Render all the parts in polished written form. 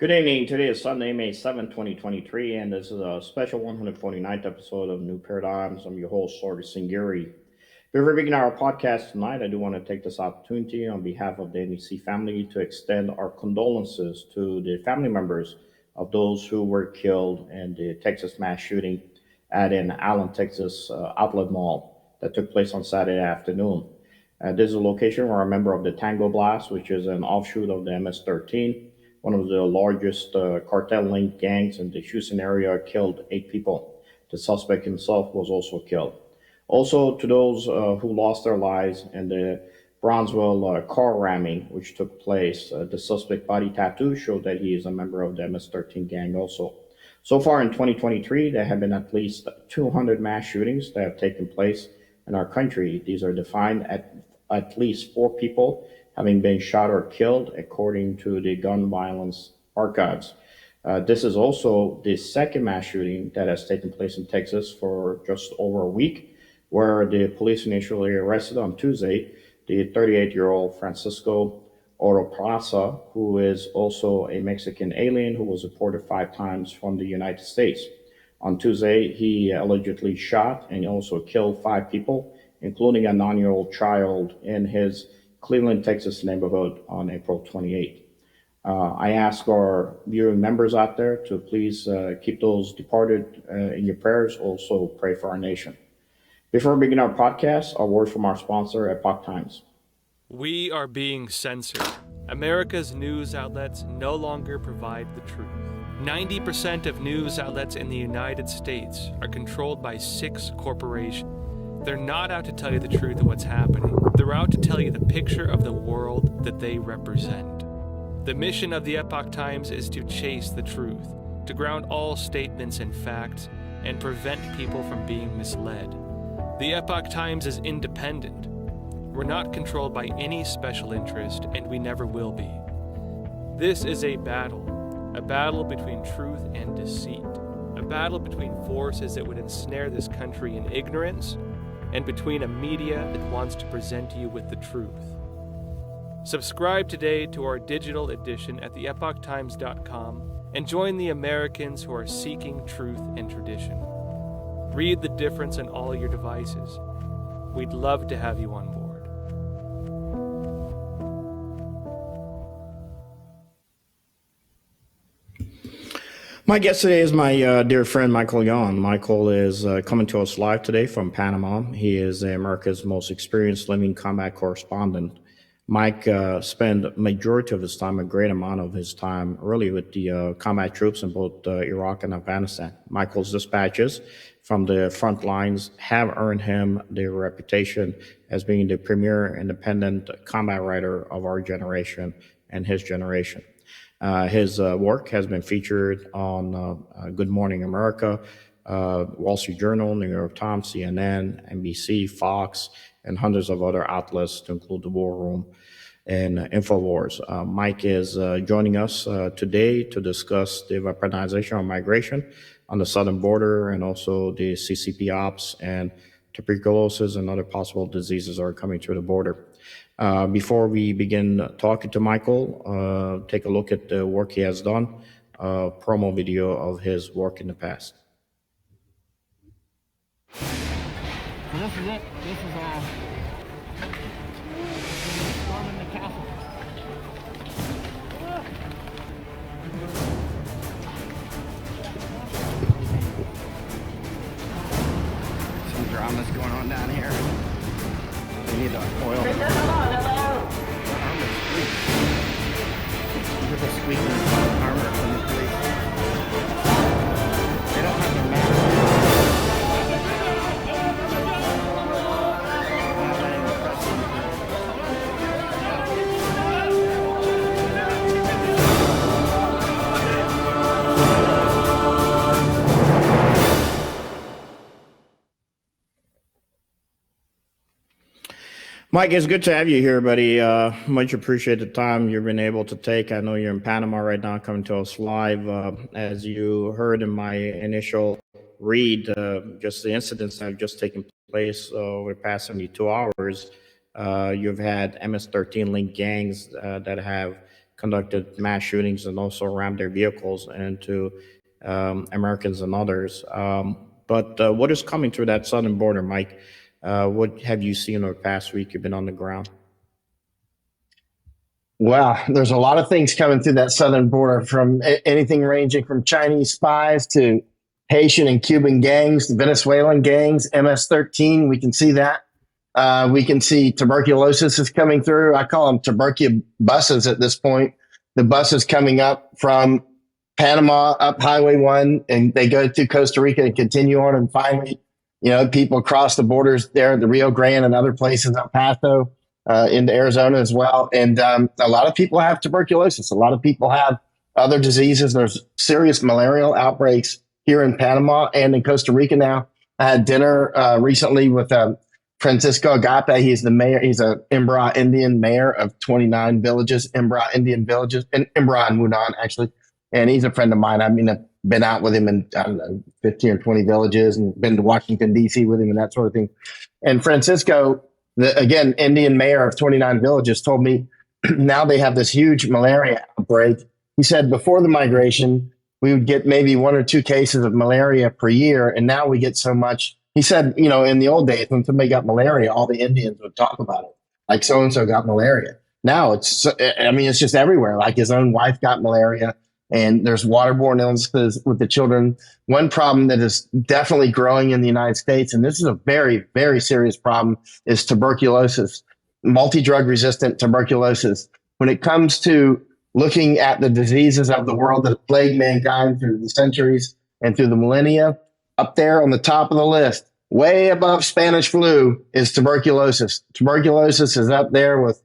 Good evening. Today is Sunday, May 7th, 2023, and this is a special 149th episode of New Paradigms. I'm your host, Sargis Sangari. Before we begin our podcast tonight, I do want to take this opportunity on behalf of the NEC family to extend our condolences to the family members of those who were killed in the Texas mass shooting at an Allen, Texas outlet mall that took place on Saturday afternoon. This is a location where a member of the Tango Blast, which is an offshoot of the MS-13, one of the largest cartel-linked gangs in the Houston area, killed 8 people. The suspect himself was also killed. Also, to those who lost their lives in the Bronzeville car ramming, which took place, the suspect body tattoo showed that he is a member of the MS-13 gang also. So far in 2023, there have been at least 200 mass shootings that have taken place in our country. These are defined at least 4 people having been shot or killed, according to the gun violence archives. This is also the second mass shooting that has taken place in Texas for just over a week, where the police initially arrested on Tuesday the 38-year-old Francisco Oroplaza, who is also a Mexican alien who was deported 5 times from the United States. On Tuesday, he allegedly shot and also killed 5 people, including a 9-year-old child in his Cleveland, Texas neighborhood on April 28th. I ask our viewing members out there to please keep those departed in your prayers. Also pray for our nation. Before we begin our podcast, a word from our sponsor, Epoch Times. We are being censored. America's news outlets no longer provide the truth. 90% of news outlets in the United States are controlled by 6 corporations. They're not out to tell you the truth of what's happening. They're out to tell you the picture of the world that they represent. The mission of the Epoch Times is to chase the truth, to ground all statements in facts, and prevent people from being misled. The Epoch Times is independent. We're not controlled by any special interest, and we never will be. This is a battle between truth and deceit, a battle between forces that would ensnare this country in ignorance, and between a media that wants to present you with the truth. Subscribe today to our digital edition at theepochtimes.com and join the Americans who are seeking truth and tradition. Read the difference on all your devices. We'd love to have you on board. My guest today is my dear friend, Michael Yon. Michael is coming to us live today from Panama. He is America's most experienced living combat correspondent. Mike spent majority of his time, a great amount of his time, really with the combat troops in both Iraq and Afghanistan. Michael's dispatches from the front lines have earned him the reputation as being the premier independent combat writer of our generation and his generation. His work has been featured on Good Morning America, Wall Street Journal, New York Times, CNN, NBC, Fox, and hundreds of other outlets to include the War Room and InfoWars. Mike is joining us today to discuss the weaponization of migration on the southern border, and also the CCP ops and tuberculosis and other possible diseases are coming through the border. Before we begin talking to Michael, take a look at the work he has done, a promo video of his work in the past. So this is it. This is storming the castle. Some drama's going on down here. We need the oil. Look at the squeaking armor from the police. They don't have the mask. Mike, it's good to have you here, buddy. Much appreciate the time you've been able to take. I know you're in Panama right now, coming to us live. As you heard in my initial read, just the incidents that have just taken place over the past 72 hours, you've had MS-13 linked gangs that have conducted mass shootings and also rammed their vehicles into Americans and others. But what is coming through that southern border, Mike? What have you seen over the past week? You've been on the ground. Wow, there's a lot of things coming through that southern border, from anything ranging from Chinese spies to Haitian and Cuban gangs, Venezuelan gangs, MS-13. We can see that. We can see tuberculosis is coming through. I call them tubercubuses at this point. The buses coming up from Panama up Highway 1, and they go to Costa Rica and continue on. And finally, people cross the borders there, the Rio Grande and other places, El Paso, into Arizona as well. And a lot of people have tuberculosis. A lot of people have other diseases. There's serious malarial outbreaks here in Panama and in Costa Rica now. I had dinner recently with Francisco Agape. He's the mayor. He's a Imbra Indian mayor of 29 villages, Imbra Indian villages, in Imbra and Munan, actually. And he's a friend of mine. I mean, I've been out with him in, I don't know, 15 or 20 villages, and been to Washington, D.C. with him and that sort of thing. And Francisco, again, Indian mayor of 29 villages, told me now they have this huge malaria outbreak. He said before the migration, we would get maybe 1 or 2 cases of malaria per year. And now we get so much. He said, in the old days, when somebody got malaria, all the Indians would talk about it. Like, so-and-so got malaria. Now it's just everywhere. Like, his own wife got malaria, and there's waterborne illnesses with the children. One problem that is definitely growing in the United States, and this is a very, very serious problem, is tuberculosis, multi-drug resistant tuberculosis. When it comes to looking at the diseases of the world that have plagued mankind through the centuries and through the millennia, up there on the top of the list, way above Spanish flu, is tuberculosis. Tuberculosis is up there with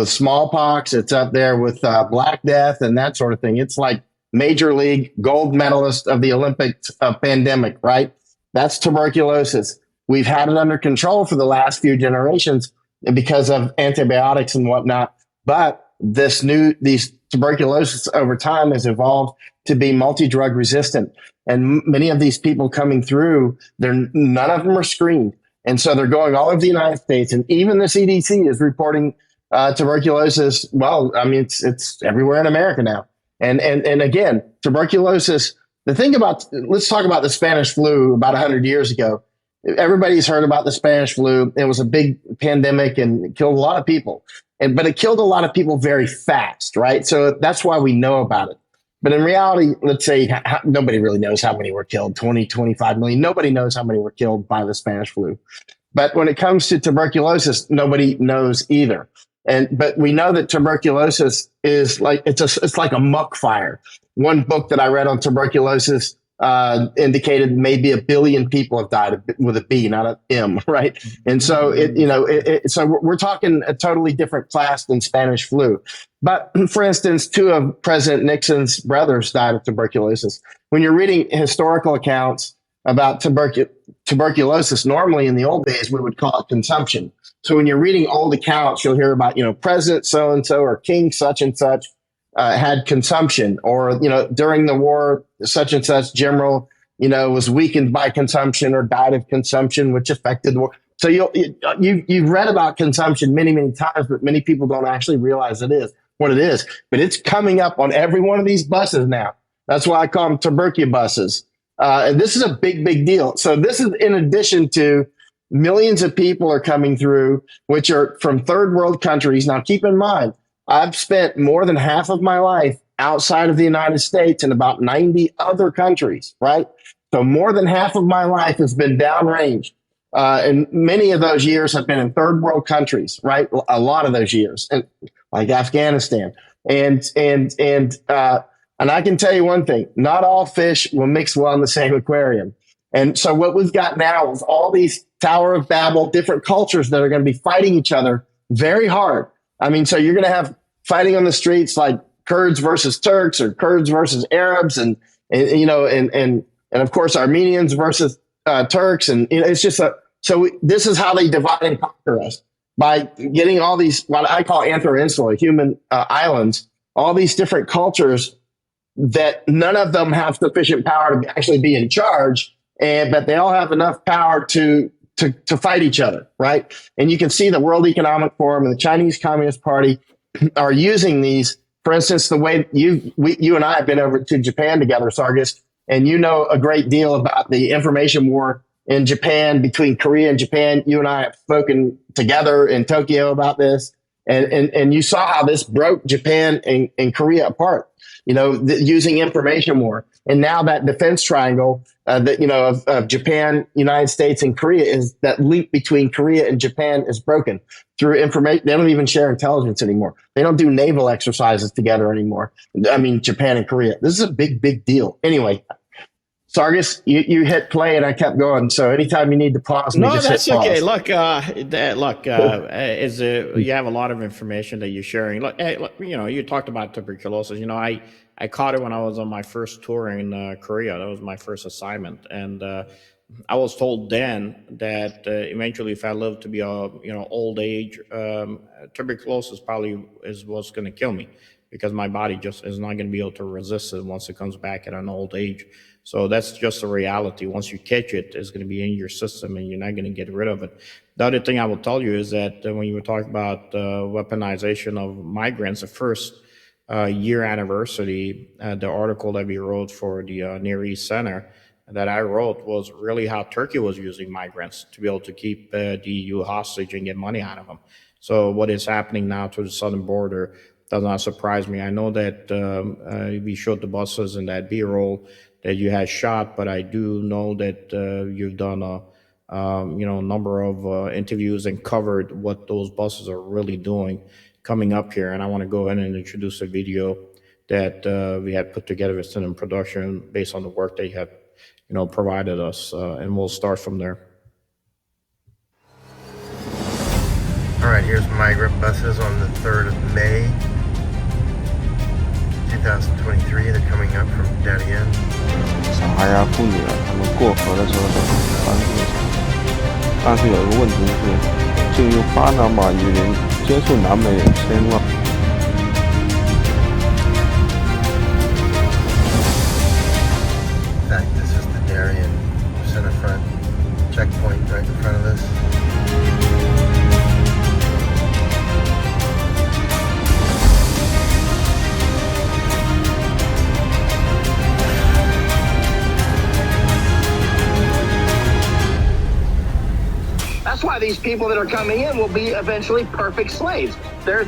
smallpox. It's up there with Black Death and that sort of thing. It's like major league gold medalist of the Olympics pandemic, right? That's tuberculosis. We've had it under control for the last few generations because of antibiotics and whatnot. But these tuberculosis over time has evolved to be multi-drug resistant. And many of these people coming through, none of them are screened. And so they're going all over the United States. And even the CDC is reporting tuberculosis. Well, I mean, it's everywhere in America now. And again, tuberculosis, let's talk about the Spanish flu about 100 years ago. Everybody's heard about the Spanish flu. It was a big pandemic and it killed a lot of people. But it killed a lot of people very fast, right? So that's why we know about it. But in reality, let's say nobody really knows how many were killed, 20, 25 million. Nobody knows how many were killed by the Spanish flu. But when it comes to tuberculosis, nobody knows either. But we know that tuberculosis is like, it's like a muck fire. One book that I read on tuberculosis indicated maybe 1 billion people have died with a B, not an M, right? And so so we're talking a totally different class than Spanish flu. But for instance, 2 of President Nixon's brothers died of tuberculosis. When you're reading historical accounts about tuberculosis, normally in the old days, we would call it consumption. So when you're reading old accounts, you'll hear about, President so-and-so or King such and such had consumption, or, during the war, such and such general, was weakened by consumption or died of consumption, which affected the war. So you've read about consumption many, many times, but many people don't actually realize what it is. But it's coming up on every one of these buses now. That's why I call them tubercubuses. And this is a big, big deal. So this is in addition to millions of people are coming through, which are from third world countries. Now, keep in mind, I've spent more than half of my life outside of the United States in about 90 other countries, right? So more than half of my life has been downrange. And many of those years have been in third world countries, right? A lot of those years, and like Afghanistan. And I can tell you one thing, not all fish will mix well in the same aquarium. And so what we've got now is all these Tower of Babel, different cultures that are going to be fighting each other very hard. I mean, so you're going to have fighting on the streets like Kurds versus Turks or Kurds versus Arabs, and of course Armenians versus Turks, and it's just this is how they divide and conquer us, by getting all these what I call anthro-insular human islands, all these different cultures that none of them have sufficient power to actually be in charge, but they all have enough power to fight each other, right? And you can see the World Economic Forum and the Chinese Communist Party are using these For instance, the way you and I have been over to Japan together, Sargis, and you know a great deal about the information war in Japan between Korea and Japan. You and I have spoken together in Tokyo about this, and you saw how this broke Japan and Korea apart. Using information war, and now that defense triangle of Japan, United States, and Korea is that link between Korea and Japan is broken through information. They don't even share intelligence anymore. They don't do naval exercises together anymore. I mean, Japan and Korea. This is a big deal. Anyway, Sargis, you hit play and I kept going. So anytime you need to pause, no, that's okay. Look, you have a lot of information that you're sharing. Look, you talked about tuberculosis. I caught it when I was on my first tour in Korea. That was my first assignment, and I was told then that eventually, if I live to be old age, tuberculosis probably is what's going to kill me, because my body just is not going to be able to resist it once it comes back at an old age. So that's just a reality. Once you catch it, it's going to be in your system and you're not going to get rid of it. The other thing I will tell you is that when you were talking about weaponization of migrants, the first year anniversary, the article that we wrote for the Near East Center that I wrote was really how Turkey was using migrants to be able to keep the EU hostage and get money out of them. So what is happening now to the southern border does not surprise me. I know that we showed the buses in that B-roll that you had shot, but I do know that you've done a number of interviews and covered what those buses are really doing coming up here. And I want to go ahead and introduce a video that we had put together with in production based on the work they have provided us, and we'll start from there. All right, here's migrant buses on the 3rd of May 2023. They're coming up from Darien. 小孩啊、妇女啊，他们过河的时候都很方便。但是有一个问题是，进入巴拿马语言接触南美人千万。In fact, this is the Darien center front checkpoint right in front of us. That's why these people that are coming in will be eventually perfect slaves. They're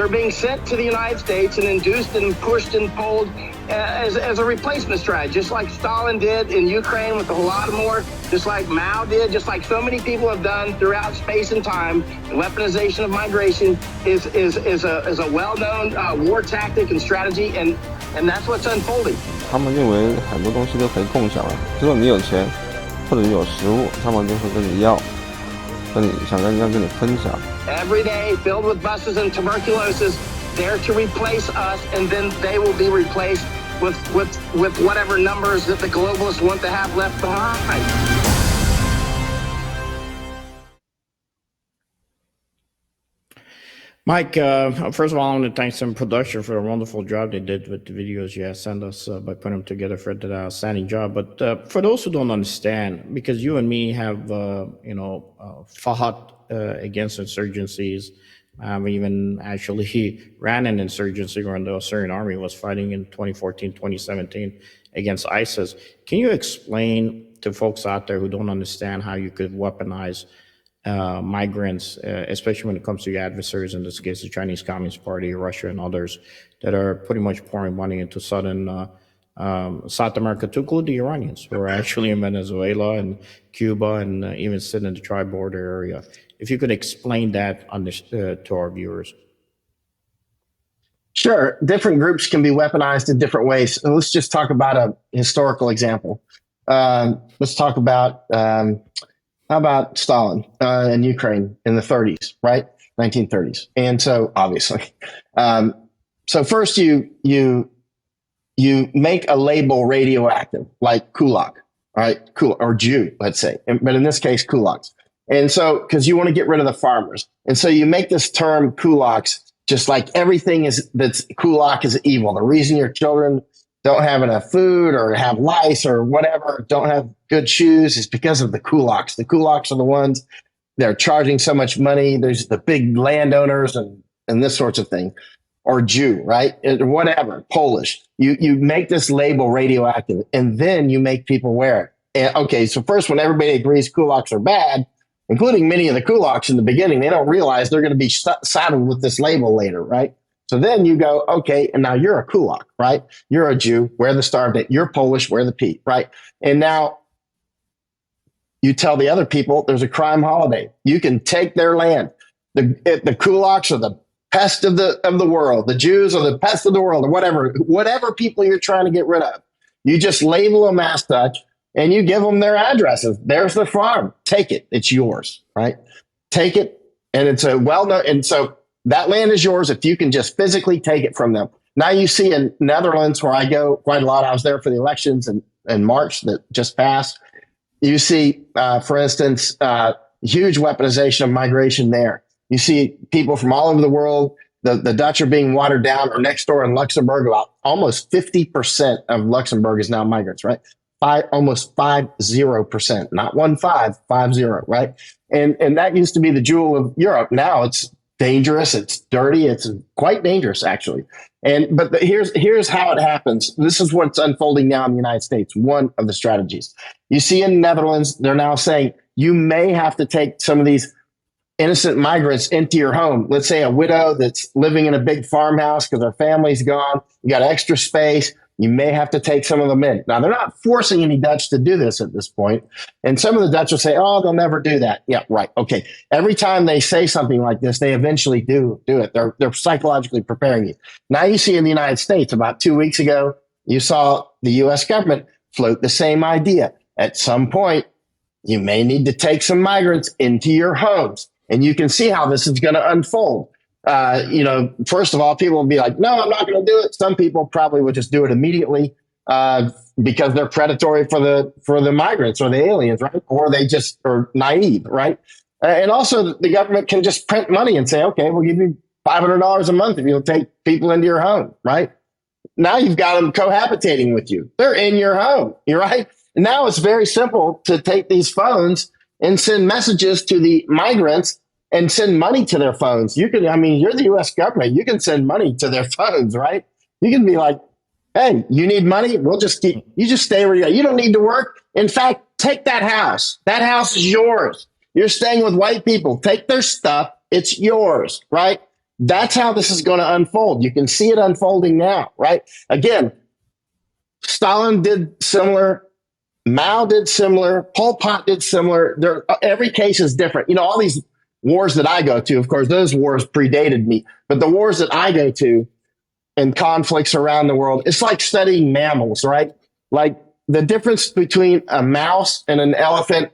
being sent to the United States and induced and pushed and pulled as a replacement strategy, just like Stalin did in Ukraine with the Holodomor, just like Mao did, just like so many people have done throughout space and time. The weaponization of migration is a well-known war tactic and strategy, and that's what's unfolding. 他们认为很多东西都可以共享了，如果你有钱或者有食物，他们就会跟你要。 Every day filled with buses and tuberculosis, there to replace us, and then they will be replaced with whatever numbers that the globalists want to have left behind. Mike, first of all, I want to thank Sim Production for the wonderful job they did with the videos you have sent us by putting them together for that outstanding job. But for those who don't understand, because you and me have, fought against insurgencies, we even actually ran an insurgency when the Syrian army was fighting in 2014, 2017 against ISIS. Can you explain to folks out there who don't understand how you could weaponize migrants, especially when it comes to your adversaries, in this case, the Chinese Communist Party, Russia, and others that are pretty much pouring money into South America, to include the Iranians, who are actually in Venezuela and Cuba and even sitting in the tri-border area. If you could explain that to our viewers. Sure. Different groups can be weaponized in different ways. And let's just talk about a historical example. Let's talk about... how about Stalin in Ukraine in the 30s, right? 1930s. And so obviously, so first you make a label radioactive, like kulak, right? Or Jew, let's say, but in this case, kulaks. And so, because you want to get rid of the farmers. And so you make this term kulaks, just like everything that's kulak is evil. The reason your children don't have enough food or have lice or whatever, don't have good shoes, is because of the kulaks. The kulaks are the ones that are charging so much money. There's the big landowners and this sorts of thing. or Jew, right? Whatever, Polish. You make this label radioactive, and then you make people wear it. And, okay, so first, when everybody agrees kulaks are bad, including many of the kulaks in the beginning, they don't realize they're going to be saddled with this label later, right? So then you go, okay, and now you're a kulak, right? You're a Jew, wear the Star of David. You're Polish, wear the P, right? And now you tell the other people there's a crime holiday. You can take their land. The kulaks are the pest of the world. The Jews are the pest of the world, or whatever people you're trying to get rid of. You just label them as such, and you give them their addresses. There's the farm. Take it. It's yours, right? Take it, and it's a well-known. And so that land is yours if you can just physically take it from them. Now you see in Netherlands, where I go quite a lot. I was there for the elections in March that just passed. You see, for instance, huge weaponization of migration there. You see people from all over the world. The Dutch are being watered down. Or next door in Luxembourg, about almost 50% of Luxembourg is now migrants, right? Almost 50%, not 50, right? And that used to be the jewel of Europe. Now it's dangerous. It's dirty. It's quite dangerous, actually. But here's how it happens. This is what's unfolding now in the United States. One of the strategies you see in the Netherlands, they're now saying you may have to take some of these innocent migrants into your home. Let's say a widow that's living in a big farmhouse because her family's gone. You got extra space. You may have to take some of them in. Now, they're not forcing any Dutch to do this at this point. And some of the Dutch will say, oh, they'll never do that. Yeah, right. Okay. Every time they say something like this, they eventually do it. They're psychologically preparing you. Now you see in the United States, about 2 weeks ago, you saw the U.S. government float the same idea. At some point, you may need to take some migrants into your homes. And you can see how this is going to unfold. First of all, people will be like, no, I'm not going to do it. Some people probably would just do it immediately because they're predatory for the migrants or the aliens, right? Or they just are naive, right? And also the government can just print money and say, okay, we'll give you $500 a month if you'll take people into your home, right? Now you've got them cohabitating with you. They're in your home, you're right? And now it's very simple to take these phones and send messages to the migrants and send money to their phones. You're the U.S. government. You can send money to their phones, right? You can be like, hey, you need money? You just stay where you are. You don't need to work. In fact, take that house. That house is yours. You're staying with white people. Take their stuff. It's yours, right? That's how this is going to unfold. You can see it unfolding now, right? Again, Stalin did similar. Mao did similar. Pol Pot did similar. Every case is different. All these wars that I go to, of course, those wars predated me. But the wars that I go to and conflicts around the world, it's like studying mammals, right? Like the difference between a mouse and an elephant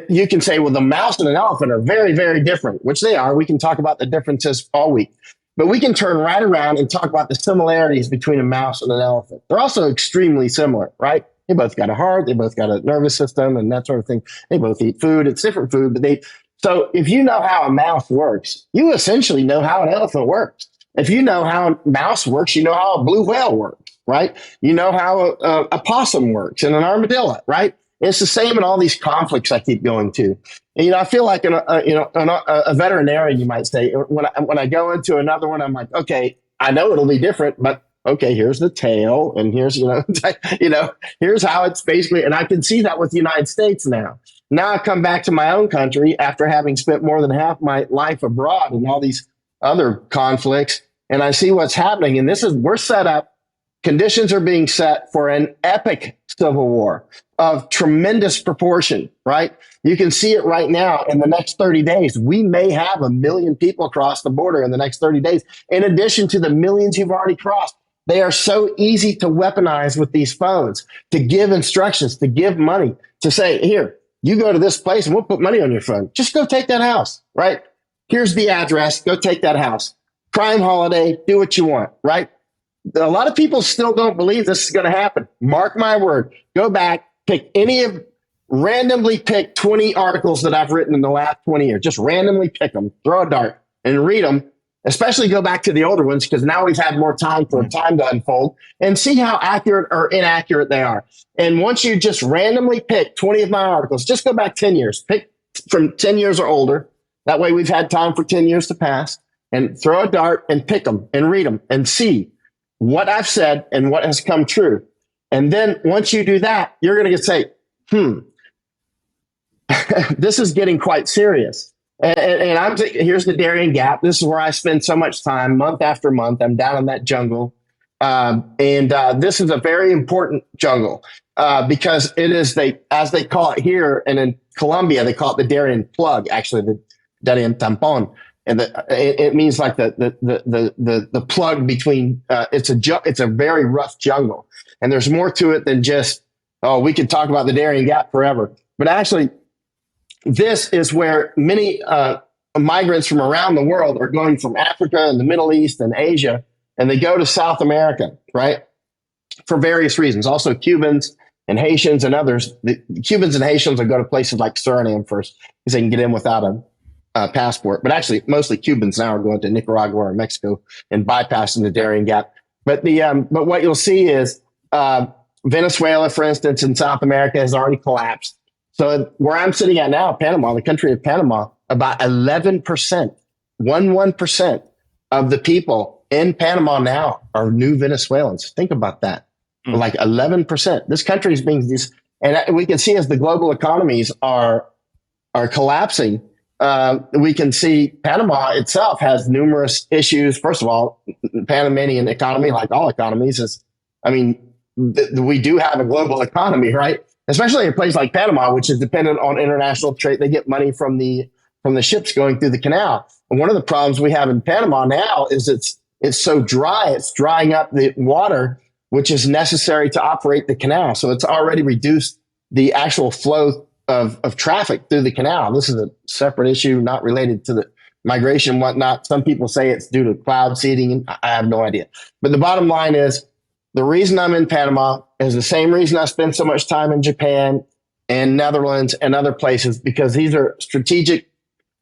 you can say, well, the mouse and an elephant are very, very different, which they are. We can talk about the differences all week. But we can turn right around and talk about the similarities between a mouse and an elephant. They're also extremely similar, right? They both got a heart. They both got a nervous system and that sort of thing. They both eat food. It's different food, but so if you know how a mouse works, you essentially know how an elephant works. If you know how a mouse works, you know how a blue whale works, right? You know how a possum works and an armadillo, right? It's the same in all these conflicts I keep going to. And, I feel like a veterinarian, you might say, when I go into another one, I'm like, okay, I know it'll be different, but okay, here's the tail, and here's, here's how it's basically, and I can see that with the United States now. Now I come back to my own country after having spent more than half my life abroad in all these other conflicts, and I see what's happening. And we're set up, conditions are being set for an epic civil war of tremendous proportion, right? You can see it right now in the next 30 days. We may have 1 million people cross the border in the next 30 days, in addition to the millions you've already crossed. They are so easy to weaponize with these phones, to give instructions, to give money, to say, here, you go to this place and we'll put money on your phone. Just go take that house, right? Here's the address. Go take that house. Crime holiday. Do what you want, right? A lot of people still don't believe this is going to happen. Mark my word. Go back, randomly pick 20 articles that I've written in the last 20 years. Just randomly pick them, throw a dart and read them. Especially go back to the older ones, because now we've had more time for time to unfold, and see how accurate or inaccurate they are. And once you just randomly pick 20 of my articles, just go back 10 years, pick from 10 years or older. That way we've had time for 10 years to pass. and throw a dart and pick them and read them and see what I've said and what has come true. And then once you do that, you're going to say, this is getting quite serious. And here's the Darien Gap. This is where I spend so much time, month after month. I'm down in that jungle. This is a very important jungle because it is, as they call it here, and in Colombia, they call it the Darien Plug, actually, the Darien Tampon. And it means like the plug between, it's a very rough jungle. And there's more to it than just, we could talk about the Darien Gap forever. But actually, this is where many migrants from around the world are going from Africa and the Middle East and Asia, and they go to South America, right? For various reasons. Also Cubans and Haitians and others. The Cubans and Haitians will go to places like Suriname first because they can get in without a passport. But actually, mostly Cubans now are going to Nicaragua or Mexico and bypassing the Darien Gap. But but what you'll see is Venezuela, for instance, in South America has already collapsed. So where I'm sitting at now, Panama, the country of Panama, about 11% of the people in Panama now are new Venezuelans. Think about that. Like 11%. This country is being and we can see as the global economies are collapsing. We can see Panama itself has numerous issues. First of all, the Panamanian economy, like all economies, we do have a global economy, right? Especially a place like Panama, which is dependent on international trade. They get money from the ships going through the canal. And one of the problems we have in Panama now is it's so dry. It's drying up the water, which is necessary to operate the canal. So it's already reduced the actual flow of traffic through the canal. This is a separate issue, not related to the migration and whatnot. Some people say it's due to cloud seeding, and I have no idea. But the bottom line is, the reason I'm in Panama is the same reason I spend so much time in Japan and Netherlands and other places, because these are strategic.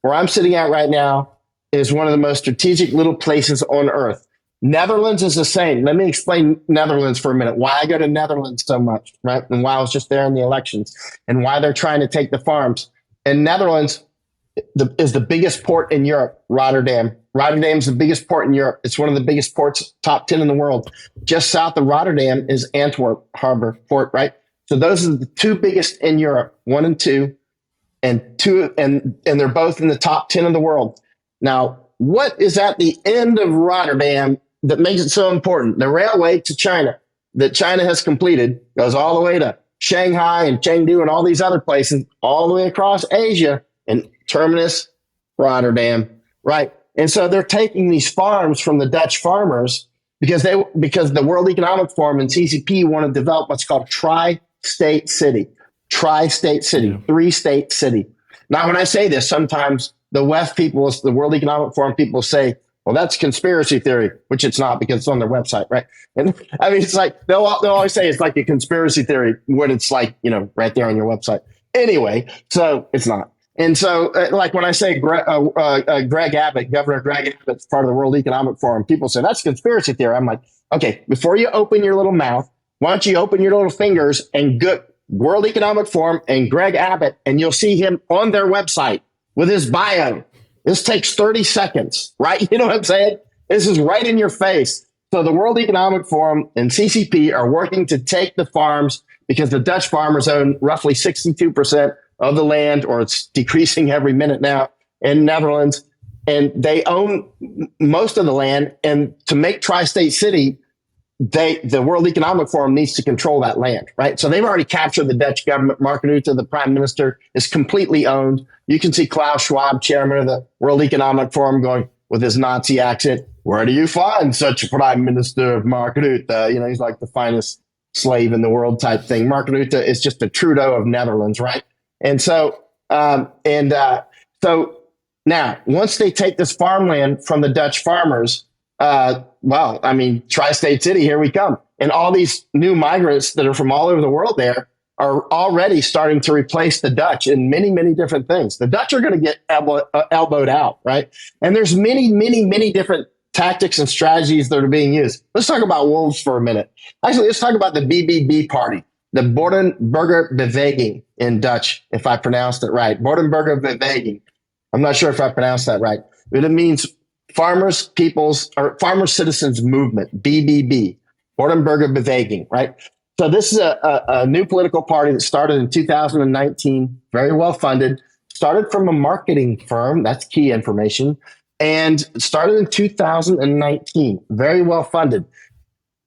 Where I'm sitting at right now is one of the most strategic little places on earth. Netherlands is the same. Let me explain Netherlands for a minute, why I go to Netherlands so much, right? And why I was just there in the elections and why they're trying to take the farms. And Netherlands is the biggest port in Europe, Rotterdam. Rotterdam's the biggest port in Europe. It's one of the biggest ports, top 10 in the world. Just south of Rotterdam is Antwerp Harbor Port, right? So those are the two biggest in Europe, 1 and 2, and they're both in the top 10 of the world. Now, what is at the end of Rotterdam that makes it so important? The railway to China that China has completed goes all the way to Shanghai and Chengdu and all these other places, all the way across Asia, and terminus Rotterdam, right? And so they're taking these farms from the Dutch farmers because the World Economic Forum and CCP want to develop what's called tri-state city, three-state city. Now, when I say this, sometimes the West people, the World Economic Forum people say, well, that's conspiracy theory, which it's not because it's on their website, right? And I mean, it's like, they'll always say it's like a conspiracy theory when it's like, right there on your website. Anyway, so it's not. And so, like when I say Greg Abbott, Governor Greg Abbott's part of the World Economic Forum, people say that's conspiracy theory. I'm like, okay, before you open your little mouth, why don't you open your little fingers and go World Economic Forum and Greg Abbott, and you'll see him on their website with his bio. This takes 30 seconds, right? You know what I'm saying? This is right in your face. So the World Economic Forum and CCP are working to take the farms because the Dutch farmers own roughly 62% of the land, or it's decreasing every minute now in Netherlands. And they own most of the land. And to make Tri-State City, the World Economic Forum needs to control that land, right? So they've already captured the Dutch government. Mark Rutte, the prime minister, is completely owned. You can see Klaus Schwab, chairman of the World Economic Forum, going with his Nazi accent, where do you find such a prime minister, Mark Rutte? He's like the finest slave in the world type thing. Mark Rutte is just the Trudeau of Netherlands, right? And so, so now, once they take this farmland from the Dutch farmers, Tri-State City, here we come. And all these new migrants that are from all over the world there are already starting to replace the Dutch in many, many different things. The Dutch are going to get elbowed out, right? And there's many, many, many different tactics and strategies that are being used. Let's talk about wolves for a minute. Actually, let's talk about the BBB party, the Bodenburger Beweging in Dutch, if I pronounced it right. Bodenburger Beweging. I'm not sure if I pronounced that right, but it means Farmers Citizens Movement, BBB, Bordenberger Bewegung, right? So this is a new political party that started in 2019, very well funded, started from a marketing firm, that's key information, and started in 2019, very well funded.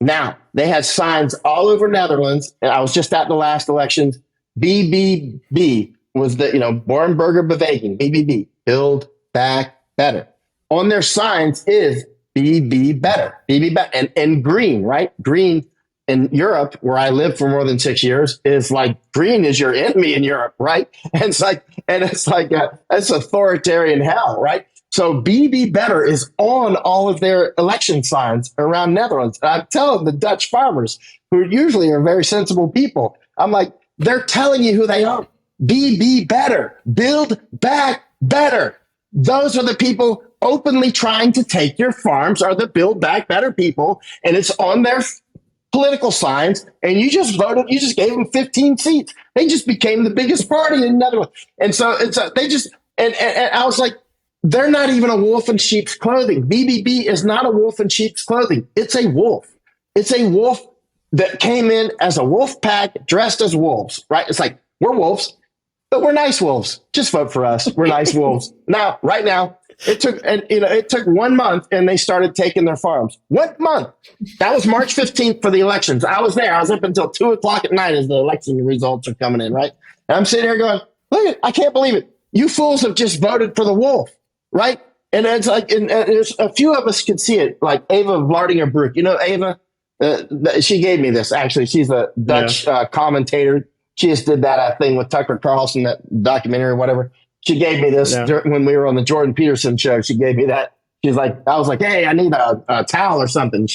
Now, they had signs all over Netherlands, and I was just at the last elections. BBB was the, Bordenberger Bewegung, BBB, Build Back Better. On their signs is BB Better, BB Better, and green, right? Green in Europe, where I lived for more than 6 years, is like green is your enemy in Europe, right? And it's like that's authoritarian hell, right? So BB Better is on all of their election signs around Netherlands. And I'm telling the Dutch farmers, who usually are very sensible people, I'm like, they're telling you who they are. BB Better, Build Back Better. Those are the people openly trying to take your farms, are the Build Back Better people, and it's on their political signs, and you just gave them 15 seats. They just became the biggest party in Netherlands. And so and I was like, they're not even a wolf in sheep's clothing. BBB is not a wolf in sheep's clothing. It's a wolf. It's a wolf that came in as a wolf pack dressed as wolves, right? It's like, we're wolves, but we're nice wolves. Just vote for us. We're nice wolves. Now, right now, it took 1 month and they started taking their farms. 1 month. That was March 15th for the elections. I was there. I was up until 2:00 at night as the election results are coming in, right? And I'm sitting here going, look, I can't believe it. You fools have just voted for the wolf, right? And it's like, and there's a few of us can see it, like Ava Vlardingerbroek. You know, Ava, she gave me this, actually. She's a Dutch commentator. She just did that thing with Tucker Carlson, that documentary or whatever. She gave me this when we were on the Jordan Peterson show. She gave me that. She's like, I was like, hey, I need a towel or something.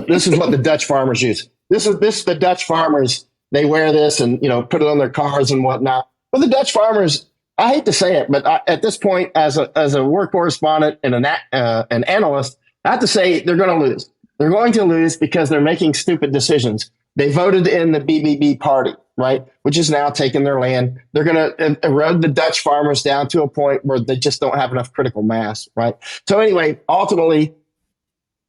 This is what the Dutch farmers use. This is the Dutch farmers. They wear this and, put it on their cars and whatnot. But the Dutch farmers, I hate to say it, but at this point, as a war correspondent and an analyst, I have to say they're going to lose. They're going to lose because they're making stupid decisions. They voted in the BBB party, right, which is now taking their land. They're going to erode the Dutch farmers down to a point where they just don't have enough critical mass, right? So anyway, ultimately,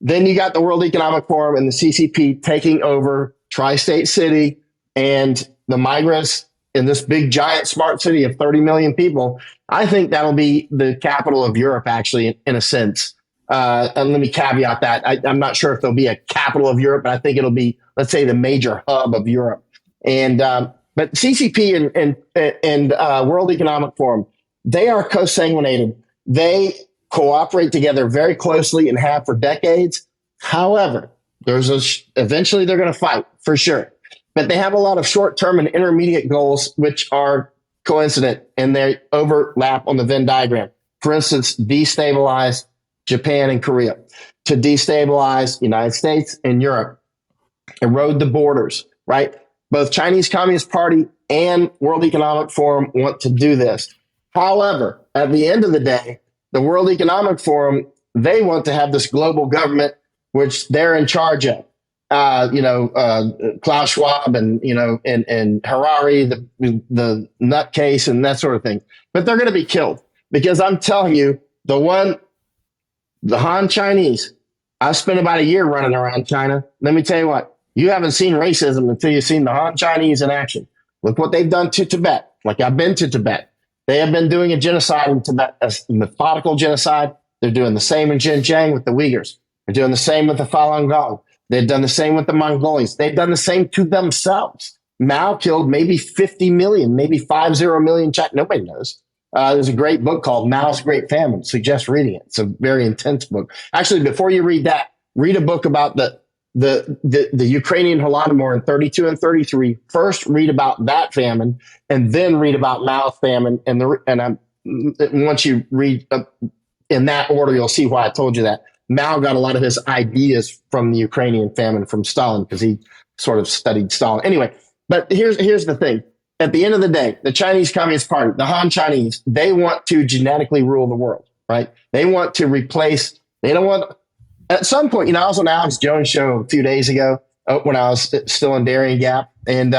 then you got the World Economic Forum and the CCP taking over Tri-State City and the migrants in this big, giant, smart city of 30 million people. I think that'll be the capital of Europe, actually, in a sense. And let me caveat that. I'm not sure if there'll be a capital of Europe, but I think it'll be, let's say, the major hub of Europe. And but CCP and World Economic Forum, they are co-sanguinated. They cooperate together very closely and have for decades. However, eventually they're going to fight for sure. But they have a lot of short-term and intermediate goals, which are coincident, and they overlap on the Venn diagram. For instance, destabilize Japan and Korea, to destabilize the United States and Europe, erode the borders, right? Both Chinese Communist Party and World Economic Forum want to do this. However, at the end of the day, the World Economic Forum, they want to have this global government, which they're in charge of. Klaus Schwab and Harari, the nutcase and that sort of thing. But they're going to be killed because I'm telling you, the Han Chinese, I spent about a year running around China. Let me tell you what, you haven't seen racism until you've seen the Han Chinese in action. Look what they've done to Tibet. Like, I've been to Tibet. They have been doing a genocide in Tibet, a methodical genocide. They're doing the same in Xinjiang with the Uyghurs. They're doing the same with the Falun Gong. They've done the same with the Mongols. They've done the same to themselves. Mao killed maybe 50 million, maybe 50 million Chinese. Nobody knows. There's a great book called Mao's Great Famine. Suggest reading it. It's a very intense book. Actually, before you read that, read a book about the Ukrainian Holodomor in 32 and 33. First, read about that famine, and then read about Mao's famine. And once you read in that order, you'll see why I told you that. Mao got a lot of his ideas from the Ukrainian famine from Stalin because he sort of studied Stalin. Anyway, but here's the thing. At the end of the day, the Chinese Communist Party, the Han Chinese, they want to genetically rule the world, right? They want to replace, they don't want, at some point, I was on Alex Jones' show a few days ago when I was still in Darien Gap. And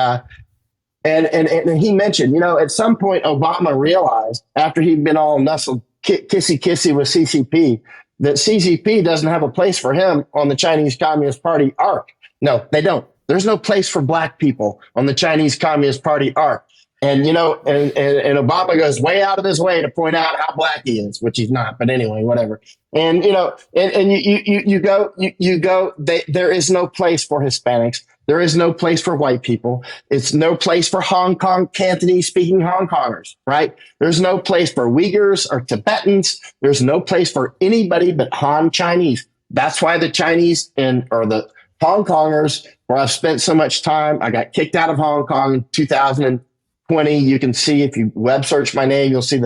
he mentioned, at some point, Obama realized after he'd been all kissy with CCP, that CCP doesn't have a place for him on the Chinese Communist Party arc. No, they don't. There's no place for black people on the Chinese Communist Party arc. And, you know, and Obama goes way out of his way to point out how black he is, which he's not. But anyway, whatever. And, you know, and you go, there is no place for Hispanics. There is no place for white people. It's no place for Hong Kong, Cantonese speaking Hong Kongers, right? There's no place for Uyghurs or Tibetans. There's no place for anybody but Han Chinese. That's why the Chinese or the Hong Kongers, where I've spent so much time, I got kicked out of Hong Kong in 2020. You can see, if you web search my name, you'll see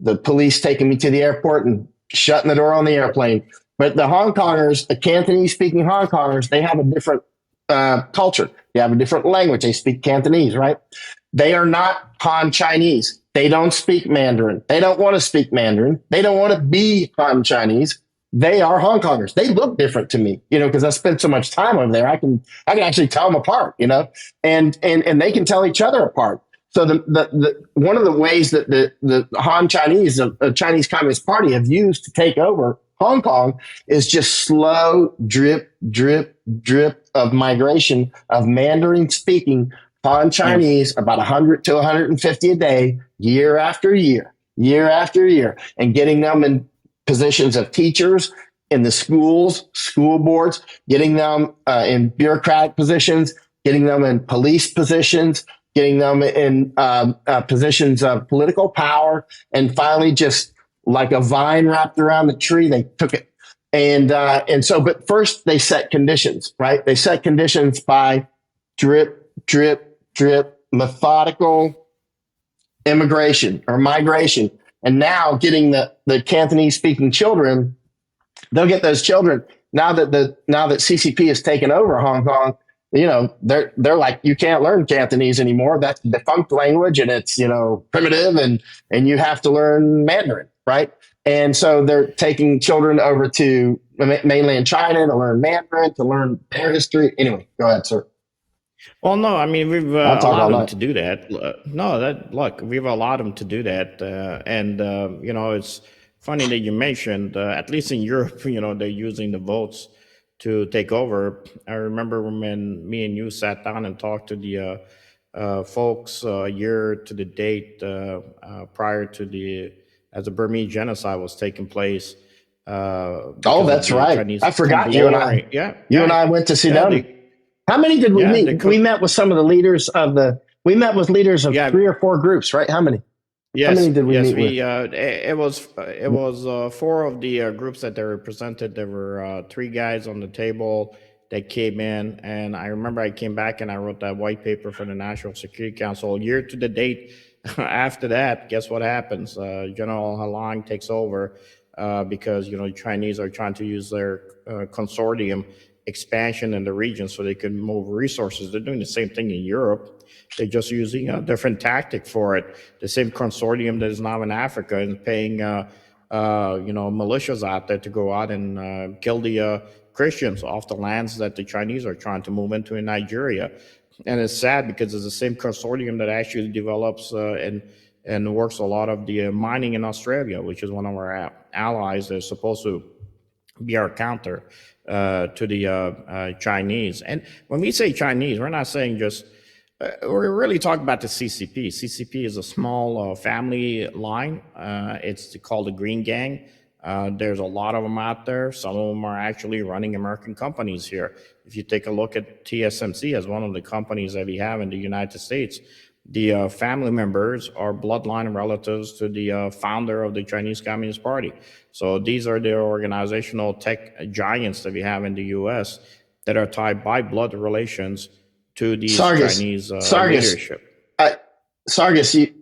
the police taking me to the airport and shutting the door on the airplane. But the Hong Kongers, the Cantonese speaking Hong Kongers, they have a different culture. They have a different language. They speak Cantonese, right? They are not Han Chinese. They don't speak Mandarin. They don't want to speak Mandarin. They don't want to be Han Chinese. They are Hong Kongers. They look different to me, you know, because I spent so much time over there. I can actually tell them apart, you know, and they can tell each other apart. So the one of the ways that the Han Chinese, the Chinese Communist Party, have used to take over Hong Kong is just slow drip, drip, drip of migration of Mandarin speaking Han Chinese, about 100 to 150 a day, year after year, year after year, and getting them in positions of teachers in the schools, school boards, getting them in bureaucratic positions, getting them in police positions, getting them in positions of political power, and finally, just like a vine wrapped around the tree, they took it. And so, but first they set conditions, right? They set conditions by drip, drip, drip, methodical immigration or migration. And now getting the Cantonese speaking children, they'll get those children now that CCP has taken over Hong Kong. You know, they're like, you can't learn Cantonese anymore. That's a defunct language, and it's, you know, primitive, and you have to learn Mandarin, right? And so they're taking children over to mainland China to learn Mandarin, to learn their history. Anyway, go ahead, sir. Well, no, I mean, we've I'll talk all allowed them night. to do that. Look, we've allowed them to do that. You know, it's funny that you mentioned, at least in Europe, you know, they're using the votes to take over. I remember when me and you sat down and talked to the folks a year to the date prior to as the Burmese genocide was taking place. Oh, Because of that's the right. Chinese I forgot come you and I. glory. Yeah, You and yeah, I went to see yeah. them. How many did we They meet? We met with some of the leaders of we met with leaders of Yeah. 3 or 4 groups, right? How many? Yes, many did we yes, meet with? it was 4 of the groups that they represented. There were 3 guys on the table that came in, and I remember I came back and I wrote that white paper for the National Security Council. Year to the date, after that, guess what happens? General Halang takes over because, you know, the Chinese are trying to use their consortium expansion in the region so they can move resources. They're doing the same thing in Europe. They're just using a different tactic for it. The same consortium that is now in Africa and paying, militias out there to go out and kill the Christians off the lands that the Chinese are trying to move into in Nigeria. And it's sad because it's the same consortium that actually develops and works a lot of the mining in Australia, which is one of our allies that's supposed to be our counter to the Chinese. And when we say Chinese, we're not saying just, we're really talking about the CCP. CCP is a small family line. It's called the Green Gang. There's a lot of them out there. Some of them are actually running American companies here. If you take a look at TSMC as one of the companies that we have in the United States, the family members are bloodline relatives to the founder of the Chinese Communist Party. So these are the organizational tech giants that we have in the U.S. that are tied by blood relations to these Chinese leadership. Sargis,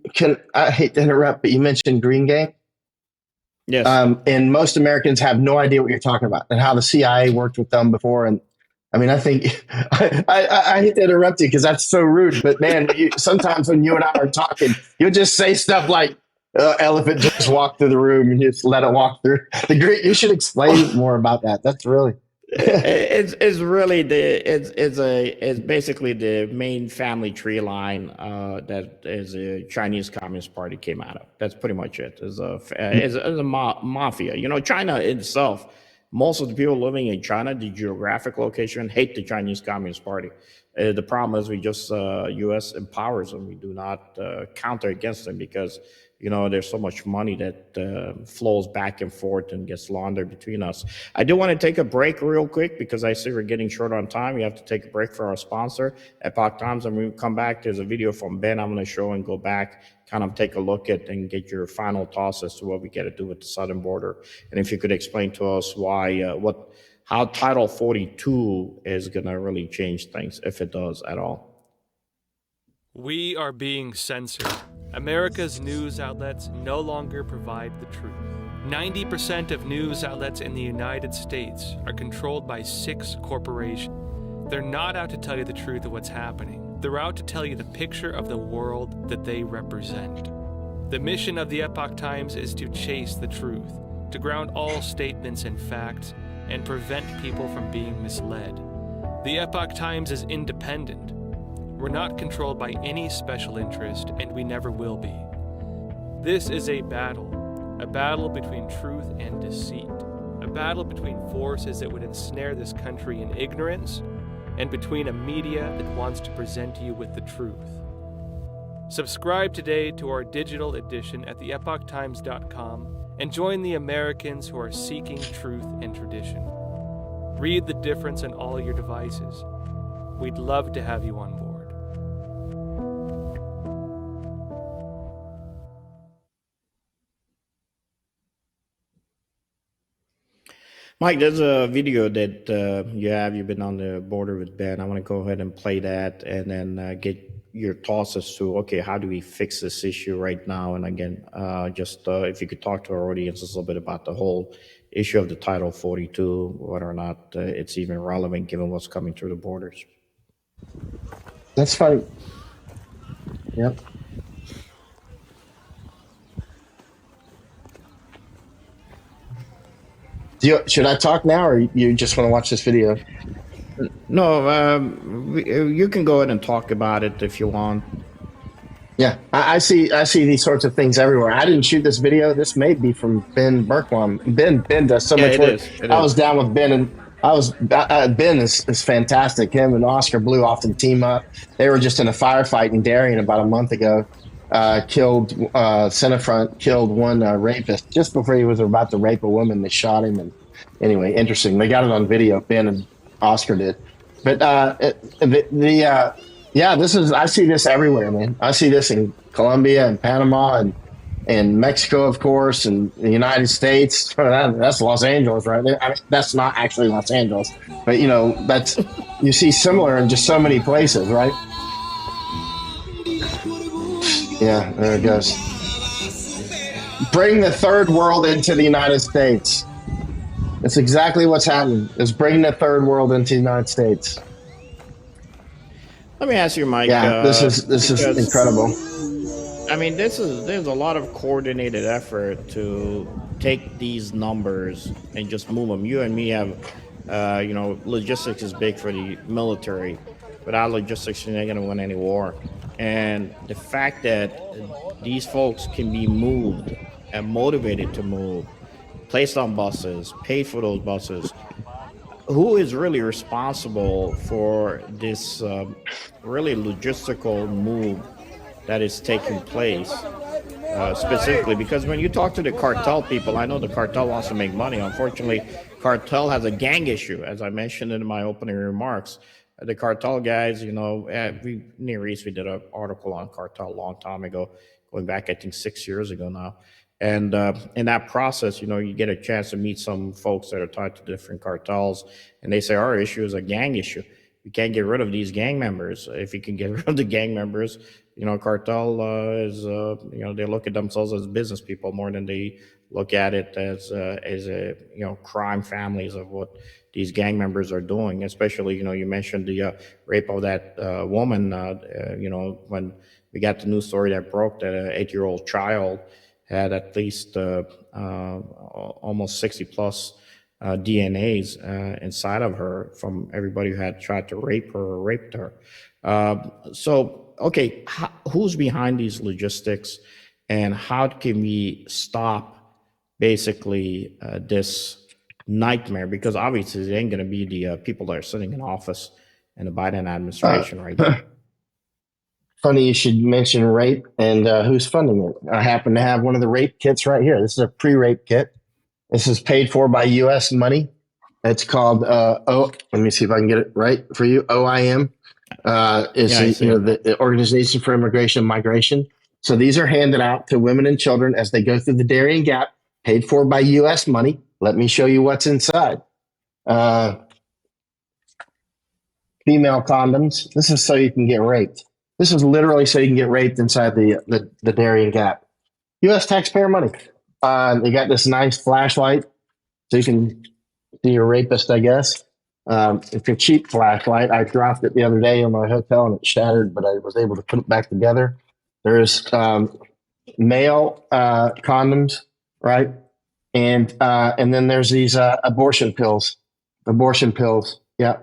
I hate to interrupt, but you mentioned Green Gang. Yes. And most Americans have no idea what you're talking about and how the CIA worked with them before. And I mean, I think I hate to interrupt you because that's so rude. But man, sometimes when you and I are talking, you'll just say stuff like, "Elephant just walked through the room," and you just let it walk through. You should explain more about that. That's really It's really it's basically the main family tree line that is a Chinese Communist Party came out of. That's pretty much it. Is a mafia. You know, China itself. Most of the people living in China, the geographic location, hate the Chinese Communist Party. The problem is we just U.S. empowers them. We do not counter against them because there's so much money that flows back and forth and gets laundered between us. I do want to take a break real quick because I see we're getting short on time. We have to take a break for our sponsor, Epoch Times. And when we come back, there's a video from Ben I'm going to show and go back, kind of take a look at and get your final thoughts as to what we got to do with the southern border. And if you could explain to us how Title 42 is going to really change things, if it does at all. We are being censored. America's news outlets no longer provide the truth. 90% of news outlets in the United States are controlled by 6 corporations. They're not out to tell you the truth of what's happening. They're out to tell you the picture of the world that they represent. The mission of the Epoch Times is to chase the truth, to ground all statements in facts, and prevent people from being misled. The Epoch Times is independent. We're not controlled by any special interest, and we never will be. This is a battle between truth and deceit, a battle between forces that would ensnare this country in ignorance, and between a media that wants to present you with the truth. Subscribe today to our digital edition at theepochtimes.com and join the Americans who are seeking truth and tradition. Read the difference on all your devices. We'd love to have you on board. Mike, there's a video that you've been on the border with Ben. I want to go ahead and play that and then get your thoughts as to, okay, how do we fix this issue right now? And again, if you could talk to our audience a little bit about the whole issue of the Title 42, whether or not it's even relevant given what's coming through the borders. That's fine. Yep. Should I talk now, or you just want to watch this video? No, you can go ahead and talk about it if you want. Yeah, I see these sorts of things everywhere. I didn't shoot this video. This may be from Ben Berkwam. Ben does so much work. I was down with Ben, and Ben is fantastic. Him and Oscar Blue often team up. They were just in a firefight in Darien about a month ago. Killed Centerfront, killed one rapist just before he was about to rape a woman. They shot him, and anyway, interesting. They got it on video. Ben and Oscar did, but this is, I see this everywhere, man. I see this in Colombia and Panama and Mexico, of course, and the United States. That's Los Angeles, right there. I mean, that's not actually Los Angeles, but you see similar in just so many places, right? Yeah, there it goes. Bring the third world into the United States. That's exactly what's happening, is bringing the third world into the United States. Let me ask you, Mike. Yeah, this is incredible. I mean, there's a lot of coordinated effort to take these numbers and just move them. You and me have, logistics is big for the military. Without logistics, you're not going to win any war. And the fact that these folks can be moved and motivated to move, placed on buses, paid for those buses, who is really responsible for this really logistical move that is taking place specifically? Because when you talk to the cartel people, I know the cartel wants to make money. Unfortunately, cartel has a gang issue, as I mentioned in my opening remarks. The cartel guys, near East, we did an article on cartel a long time ago, going back, I think 6 years ago now. And in that process, you get a chance to meet some folks that are tied to different cartels, and they say our issue is a gang issue. We can't get rid of these gang members. If you can get rid of the gang members, cartel is, they look at themselves as business people more than they look at it as crime families of what these gang members are doing. Especially, you mentioned the rape of that woman. When we got the news story that broke that an 8-year-old child had at least almost 60 plus DNAs inside of her from everybody who had tried to rape her or raped her. So, okay, who's behind these logistics, and how can we stop basically this nightmare? Because obviously it ain't going to be the people that are sitting in office in the Biden administration right now. Funny you should mention rape and who's funding it. I happen to have one of the rape kits right here. This is a pre-rape kit. This is paid for by U.S. money. It's called let me see if I can get it right for you. OIM is the Organization for Immigration and Migration. So these are handed out to women and children as they go through the Darien Gap, paid for by U.S. money. Let me show you what's inside. Female condoms. This is so you can get raped. This is literally so you can get raped inside the Darien Gap. U.S. taxpayer money. They got this nice flashlight so you can see your rapist, I guess. It's a cheap flashlight. I dropped it the other day in my hotel and it shattered, but I was able to put it back together. There's male condoms, right? And then there's these abortion pills. Abortion pills. Yeah.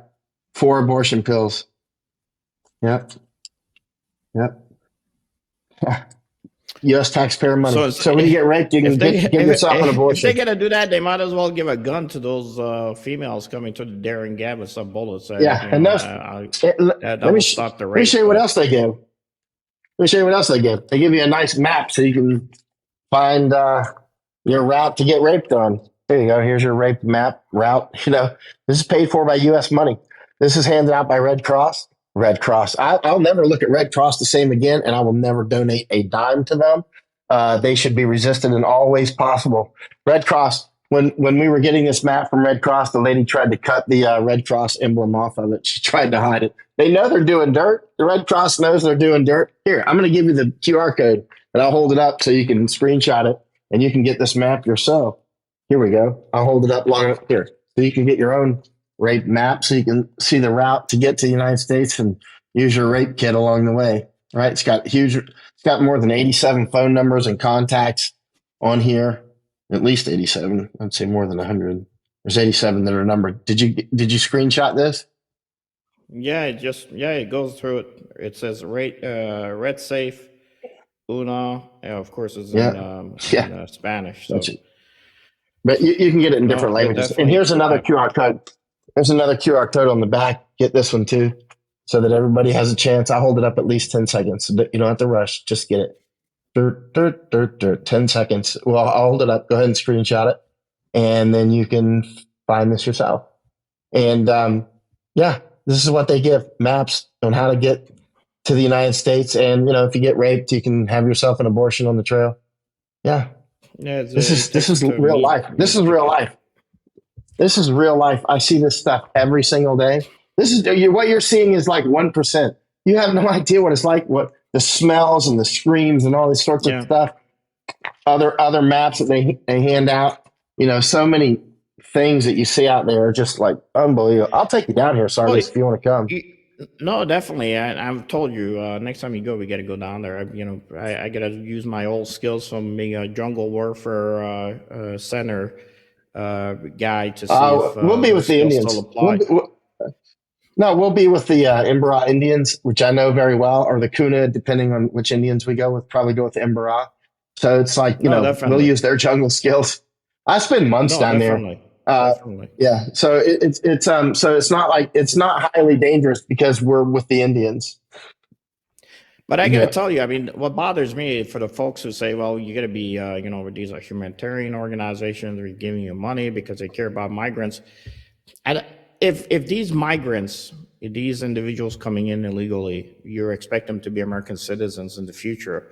4 abortion pills. Yep. Yep. U.S. taxpayer money. So when you get raped, you can give yourself an abortion. If they're going to do that, they might as well give a gun to those females coming to the Darien Gap with some bullets. Yeah, and that will stop the rape. Let me show you what else they give. They give you a nice map so you can find your route to get raped on. There you go. Here's your rape map route. This is paid for by U.S. money. This is handed out by Red Cross. Red Cross. I'll never look at Red Cross the same again, and I will never donate a dime to them. They should be resisted in all ways possible. Red Cross, when we were getting this map from Red Cross, the lady tried to cut the Red Cross emblem off of it. She tried to hide it. They know they're doing dirt. The Red Cross knows they're doing dirt. Here, I'm going to give you the QR code, and I'll hold it up so you can screenshot it, and you can get this map yourself. Here we go. I'll hold it up long enough here so you can get your own rape map so you can see the route to get to the United States and use your rape kit along the way. Right? It's got more than 87 phone numbers and contacts on here. At least 87. I'd say more than 100. There's 87 that are numbered. Did you screenshot this? Yeah, it goes through it. It says red safe, Una. Yeah, of course, it's in Spanish. So. But you can get it in different languages. And here's another QR code. There's another QR code on the back. Get this one too, so that everybody has a chance. I hold it up at least 10 seconds. So you don't have to rush. Just get it. 10 seconds. Well, I'll hold it up. Go ahead and screenshot it. And then you can find this yourself. And this is what they give. Maps on how to get to the United States. And, if you get raped, you can have yourself an abortion on the trail. Yeah. Yeah, this is real life. This is real life. This is real life. I see this stuff every single day. What you're seeing is like 1%. You have no idea what it's like, what the smells and the screams and all these sorts of stuff. Other maps that they hand out. So many things that you see out there are just like unbelievable. I'll take you down here, Sargis, if you want to come. No, definitely. I've told you, next time you go, we got to go down there. I got to use my old skills from being a jungle warfare center guy to see if we'll be with the Indians. We'll be with the Imbara Indians, which I know very well, or the Kuna, depending on which Indians we go with. Probably go with the Imbara. So it's like we'll use their jungle skills. I spend months down there. Yeah. So it's not highly dangerous because we're with the Indians. But I got to tell you, what bothers me for the folks who say, well, you got to be, these are humanitarian organizations, they're giving you money because they care about migrants. And if these migrants, these individuals coming in illegally, you expect them to be American citizens in the future,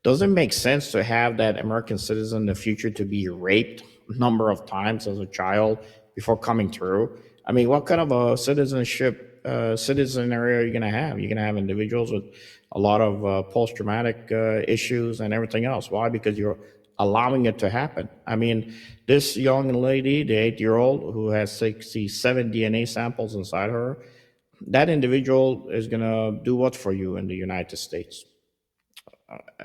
does it make sense to have that American citizen in the future to be raped a number of times as a child before coming through? What kind of a citizen area are you going to have? You're going to have individuals with a lot of post-traumatic issues and everything else. Why? Because you're allowing it to happen. This young lady, the 8-year-old who has 67 DNA samples inside her, that individual is going to do what for you in the United States?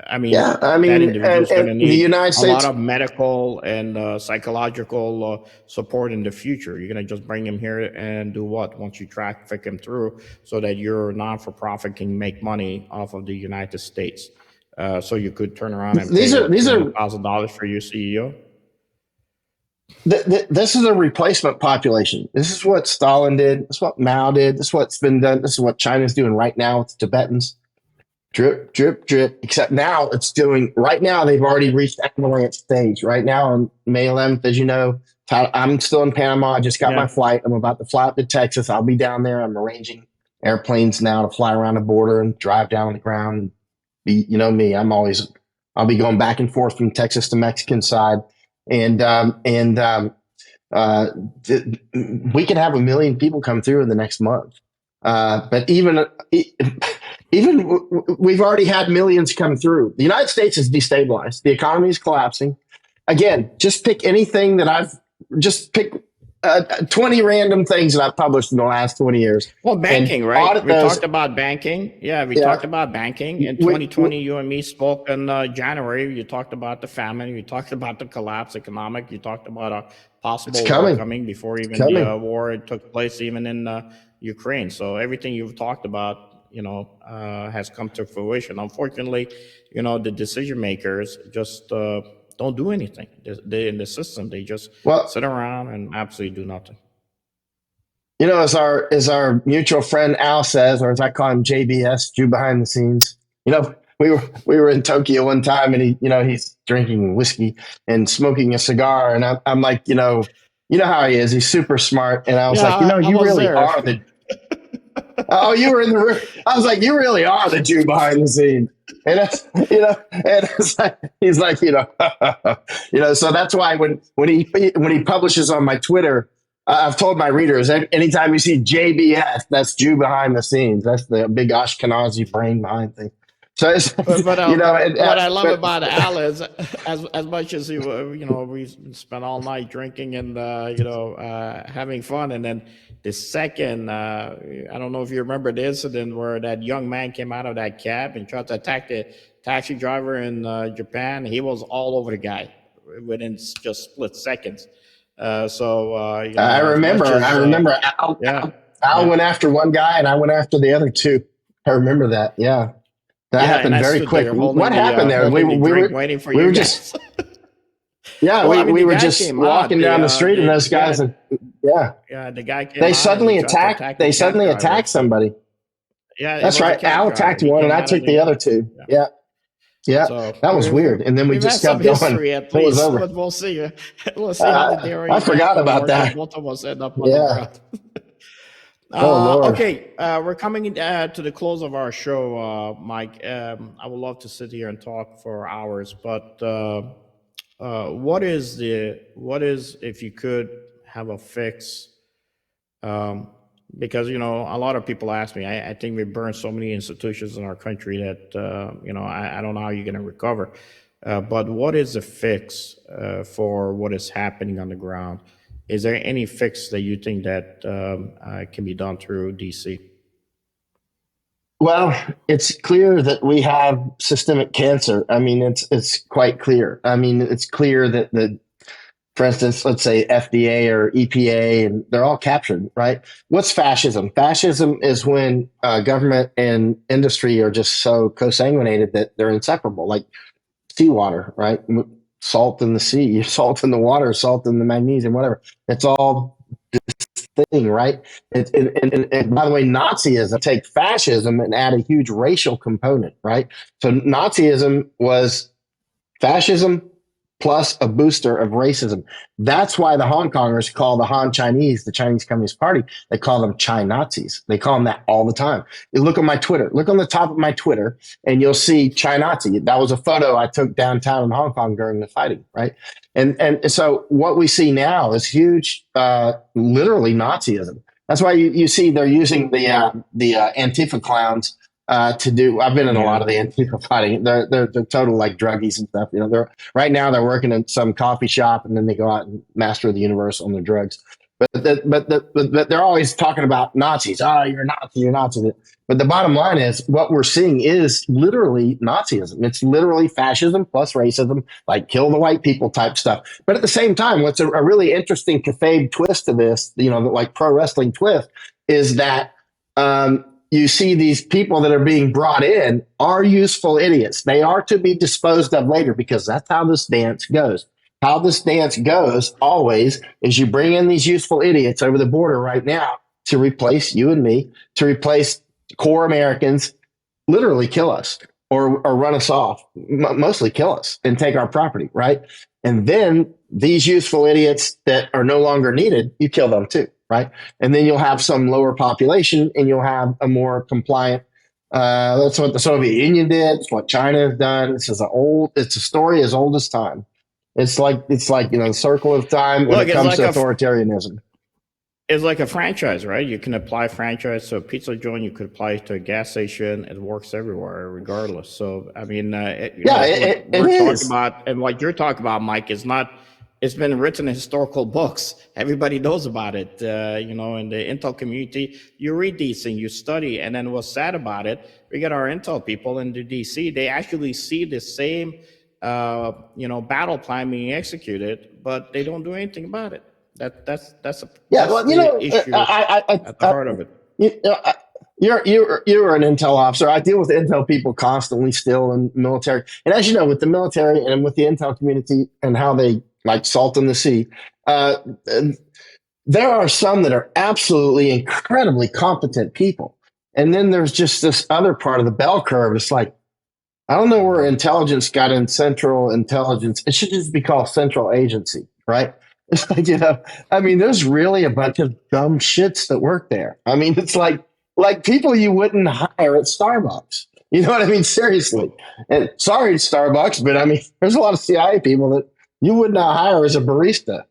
I mean, Yeah, I that mean, individual is going to and the need United a lot States. of medical and psychological support in the future. You're going to just bring him here and do what once you traffic him through, so that your non-for-profit can make money off of the United States. So you could turn around and pay These are what these are $200,000 for your CEO. this is a replacement population. This is what Stalin did. This is what Mao did. This is what's been done. This is what China's doing right now with the Tibetans. Drip, drip, drip. Except now it's doing, right now they've already reached avalanche stage. Right now on May 11th, as you know, I'm still in Panama. I just got my Yeah. flight. I'm about to fly up to Texas. I'll be down there. I'm arranging airplanes now to fly around the border and drive down on the ground. And be, you know me, I'll be going back and forth from Texas to Mexican side. And uh, we could have 1 million people come through in the next month. But even we've already had millions come through. The United States is destabilized. The economy is collapsing. Again, just pick anything that just pick 20 random things that I've published in the last 20 years. Well, banking, And right? audit We those. talked about banking. Yeah, we Yeah. talked about banking. In 2020, you and me spoke in January. You talked about the famine. You talked about the collapse economic. You talked about a possible It's war coming. coming before even Coming. the war took place, even in Ukraine. So everything you've talked about, has come to fruition. Unfortunately, the decision makers just don't do anything. They in the system, they just Well, sit around and absolutely do nothing. as our mutual friend Al says, or as I call him, JBS, Jew behind the scenes. We were in Tokyo one time, and he's drinking whiskey and smoking a cigar, and I'm like, how he is. He's super smart, and I was like, I you was really there. are the. Oh, you were in the room. I was like, you really are the Jew behind the scenes. And that's, and it's like, he's like, so that's why when he publishes on my Twitter, I've told my readers, anytime you see JBS, that's Jew behind the scenes. That's the big Ashkenazi brain behind things. So it's, But what I love about Al is, as much as we spent all night drinking and having fun, and then the second, I don't know if you remember the incident where that young man came out of that cab and tried to attack the taxi driver in Japan. He was all over the guy within just split seconds. I remember Al, yeah, Al went after one guy and I went after the other two. I remember that. Yeah. That happened very quick. What happened there? We were waiting for we you were guys. just yeah, Well, I mean, we the were guy just came walking out, down the street and those guys yeah. and yeah. Yeah, the guy came They out suddenly and he tried to attacked attack they the suddenly cab driver. attacked somebody. Yeah, it That's was a right. cab Al driver. attacked He one came and I out took of the other two. Yeah. Yeah. So That was weird. And then we we've just had some kept going. history at It was least, over. but we'll see. We'll see how the day I forgot about until that. both of us end up on the Yeah. ground. Oh Lord. Okay, we're coming to the close of our show, Mike. I would love to sit here and talk for hours, but what is if you could have a fix? Because a lot of people ask me. I think we burned so many institutions in our country that I don't know how you're going to recover. But what is the fix for what is happening on the ground? Is there any fix that you think that can be done through DC? Well, it's clear that we have systemic cancer. I mean, it's quite clear. I mean, it's clear that for instance, let's say FDA or EPA, and they're all captured, right? What's fascism? Fascism is when government and industry are just so co-sanguinated that they're inseparable, like seawater, right? Salt in the sea, salt in the water, salt in the magnesium, whatever. It's all this thing, right? And by the way, Nazism, take fascism and add a huge racial component, right? So Nazism was fascism plus a booster of racism. That's why the Hong Kongers call the Han Chinese, the Chinese Communist Party, they call them Chi Nazis. They call them that all the time. You look on my Twitter, look on the top of my Twitter, and you'll see Chi Nazi. That was a photo I took downtown in Hong Kong during the fighting, right? And so what we see now is huge, literally Nazism. That's why you see they're using the Antifa clowns to do. I've been in a lot of the Antifa fighting. They're total like druggies and stuff. They're right now they're working in some coffee shop and then they go out and master the universe on their drugs. But they're always talking about Nazis. Oh, you're a Nazi, you're a Nazi. But the bottom line is what we're seeing is literally Nazism. It's literally fascism plus racism, like kill the white people type stuff. But at the same time, what's a really interesting kayfabe twist to this, like pro wrestling twist, is that you see these people that are being brought in are useful idiots. They are to be disposed of later because that's how this dance goes. How this dance goes always is you bring in these useful idiots over the border right now to replace you and me, to replace core Americans, literally kill us or run us off, mostly kill us and take our property, right? And then these useful idiots that are no longer needed, you kill them too, right? And then you'll have some lower population and you'll have a more compliant. That's what the Soviet Union did. It's what China has done. It's a story as old as time. It's like the circle of time when it comes to authoritarianism. It's like a franchise, right? You can apply franchise to a pizza joint. You could apply it to a gas station. It works everywhere, regardless. So, I mean, it is. And what you're talking about, Mike, is not. It's been written in historical books. Everybody knows about it. In the Intel community, you read these things, you study, and then what's sad about it, we get our Intel people in the DC. They actually see the same. Battle plan being executed, but they don't do anything about it. That's the issue at the heart of it. You're an Intel officer. I deal with Intel people constantly still in military, and as you know, with the military and with the Intel community and how they like salt in the sea, there are some that are absolutely incredibly competent people, and then there's just this other part of the bell curve. It's like, I don't know where intelligence got in central intelligence. It should just be called central agency, right? It's like, there's really a bunch of dumb shits that work there. I mean, it's like people you wouldn't hire at Starbucks. You know what I mean? Seriously. And sorry, Starbucks, but there's a lot of CIA people that you would not hire as a barista,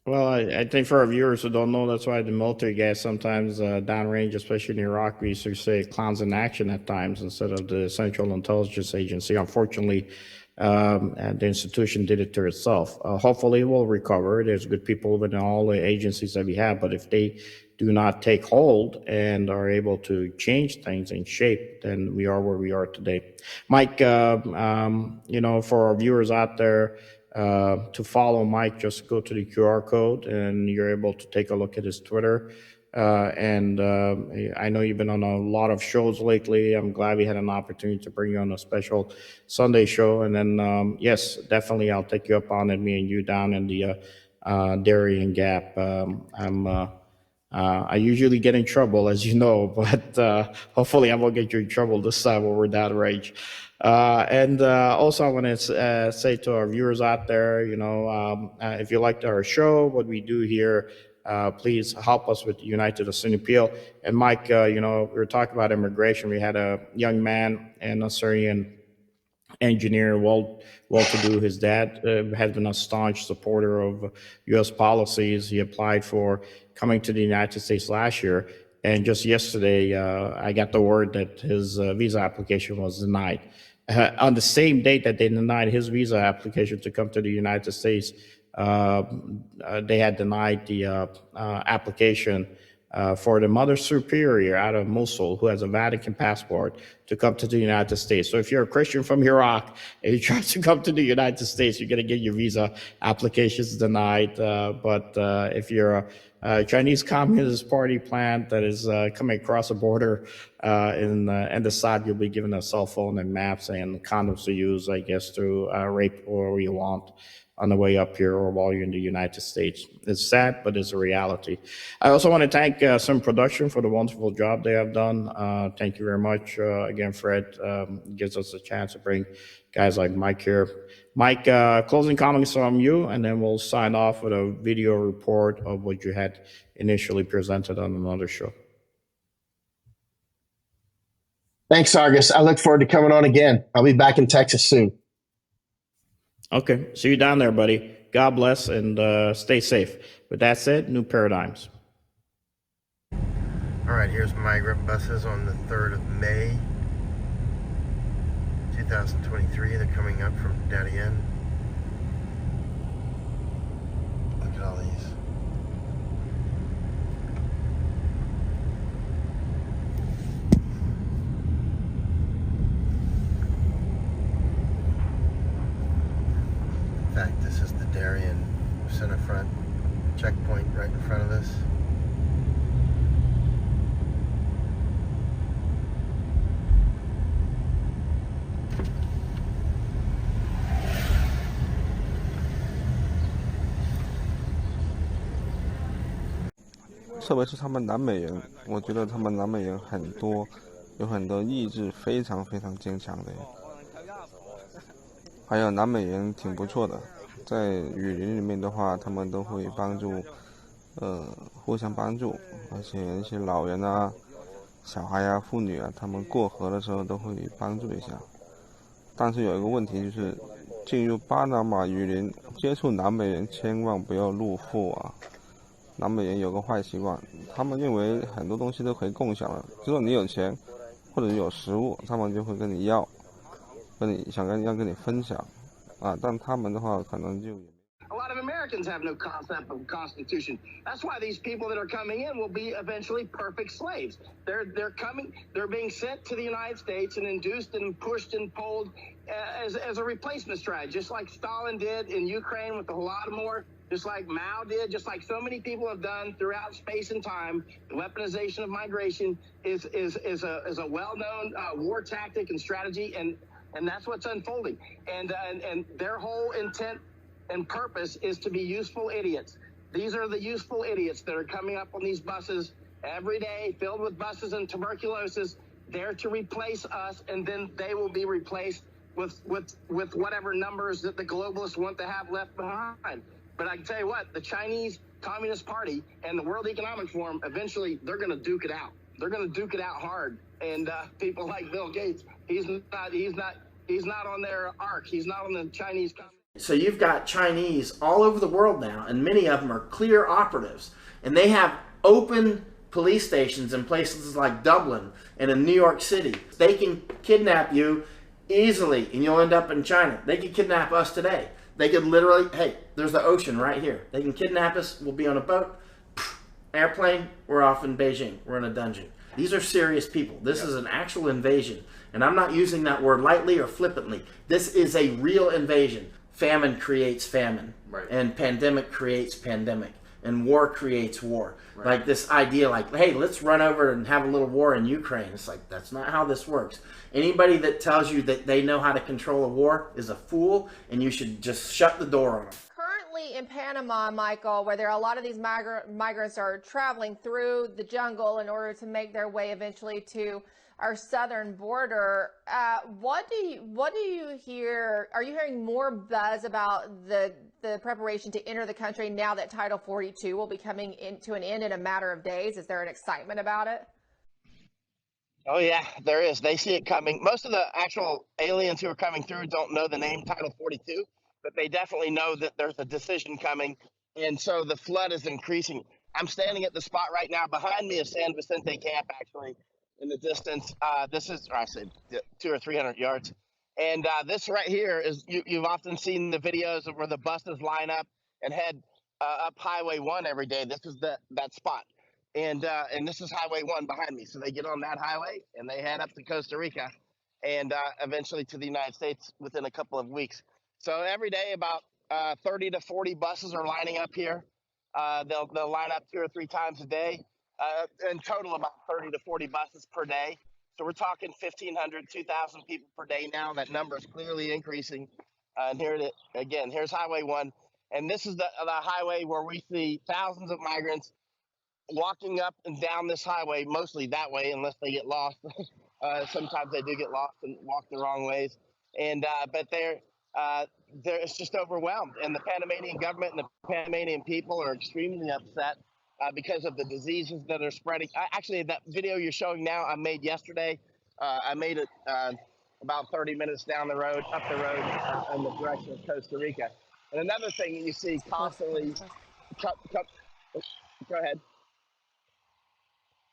Well, I think for our viewers who don't know, that's why the military guys sometimes downrange, especially in Iraq, we used to say clowns in action at times instead of the Central Intelligence Agency. Unfortunately, the institution did it to itself. Hopefully, it will recover. There's good people within all the agencies that we have, but if they do not take hold and are able to change things and shape, then we are where we are today. Mike, for our viewers out there, to follow Mike, just go to the QR code and you're able to take a look at his Twitter. And I know you've been on a lot of shows lately. I'm glad we had an opportunity to bring you on a special Sunday show. And then, yes, definitely I'll take you up on it, me and you down in the Darien Gap. I usually get in trouble, as you know, but hopefully I won't get you in trouble this time when we're downrange. And also I want to say to our viewers out there, if you liked our show, what we do here, please help us with United a Sunni Appeal. And Mike, we were talking about immigration. We had a young man, an Syrian engineer, well-to-do. His dad has been a staunch supporter of U.S. policies. He applied for coming to the United States last year. And just yesterday, I got the word that his visa application was denied. On the same date that they denied his visa application to come to the United States, they had denied the application for the Mother Superior out of Mosul, who has a Vatican passport, to come to the United States. So if you're a Christian from Iraq and you try to come to the United States, you're going to get your visa applications denied. But if you're a Chinese Communist Party plant that is coming across the border in the South, you'll be given a cell phone and maps and condoms to use, I guess, to rape whoever you want on the way up here or while you're in the United States. It's sad, but it's a reality. I also want to thank Sim Production for the wonderful job they have done. Thank you very much. Again, Fred gives us a chance to bring guys like Mike here. Mike, closing comments from you, and then we'll sign off with a video report of what you had initially presented on another show. Thanks, Sargis. I look forward to coming on again. I'll be back in Texas soon. Okay. See you down there, buddy. God bless and stay safe. With that said, new paradigms. All right, here's migrant buses on the 3rd of May, 2023. They're coming up from Darien. Look at all these fact, this is the Darien Centerfront checkpoint right in front of us.特别是他们南美人，我觉得他们南美人很多，有很多意志非常非常坚强的人。还有南美人挺不错的，在雨林里面的话，他们都会帮助，互相帮助，而且一些老人啊、小孩啊、妇女啊，他们过河的时候都会帮助一下。但是有一个问题就是，进入巴拿马雨林接触南美人，千万不要入货啊！南美人有个坏习惯，他们认为很多东西都可以共享了，只要你有钱或者有食物，他们就会跟你要，要跟你分享啊。但他们的话可能就。A lot of Americans have no concept of Constitution. That's why these people that are coming in will be eventually perfect slaves. They're being sent to the United States and induced and pushed and pulled as a replacement strategy, just like Stalin did in Ukraine with the Holodomor, just like Mao did, just like so many people have done throughout space and time. The weaponization of migration is a well-known war tactic and strategy, and that's what's unfolding. And their whole intent and purpose is to be useful idiots. These are the useful idiots that are coming up on these buses every day, filled with buses and tuberculosis, there to replace us, and then they will be replaced with whatever numbers that the globalists want to have left behind. But I can tell you what, the Chinese Communist Party and the World Economic Forum, eventually they're going to duke it out. They're going to duke it out hard. And people like Bill Gates, he's not on their arc. He's not on the Chinese. So you've got Chinese all over the world now, and many of them are clear operatives. And they have open police stations in places like Dublin and in New York City. They can kidnap you easily, and you'll end up in China. They could kidnap us today. They could literally, hey, there's the ocean right here. They can kidnap us. We'll be on a boat, airplane, we're off in Beijing. We're in a dungeon. These are serious people. This is an actual invasion. And I'm not using that word lightly or flippantly. This is a real invasion. Famine creates famine, right. And pandemic creates pandemic, and war creates war. Right. Like this idea, like, hey, let's run over and have a little war in Ukraine. It's like, that's not how this works. Anybody that tells you that they know how to control a war is a fool, and you should just shut the door on them. Currently in Panama, Michael, where there are a lot of these migrants are traveling through the jungle in order to make their way eventually to our southern border. What do you hear? Are you hearing more buzz about the preparation to enter the country now that Title 42 will be coming to an end in a matter of days? Is there an excitement about it? Oh yeah, there is. They see it coming. Most of the actual aliens who are coming through don't know the name Title 42, but they definitely know that there's a decision coming, and so the flood is increasing. I'm standing at the spot right now. Behind me is San Vicente Camp, actually. In the distance, this is, I said, 200 or 300 yards. And this right here is, you've often seen the videos of where the buses line up and head up Highway 1 every day. This is that spot. And this is Highway 1 behind me. So they get on that highway and they head up to Costa Rica and eventually to the United States within a couple of weeks. So every day about 30 to 40 buses are lining up here. They'll line up 2 or 3 times a day. In total, about 30 to 40 buses per day. So we're talking 1,500, 2,000 people per day now. That number is clearly increasing. And here it is again. Here's Highway 1. And this is the highway where we see thousands of migrants walking up and down this highway, mostly that way, unless they get lost. Sometimes they do get lost and walk the wrong ways. And but it's just overwhelmed. And the Panamanian government and the Panamanian people are extremely upset. Because of the diseases that are spreading. Actually, that video you're showing now, I made yesterday. I made it about 30 minutes down the road, up the road in the direction of Costa Rica. And another thing that you see constantly, go ahead.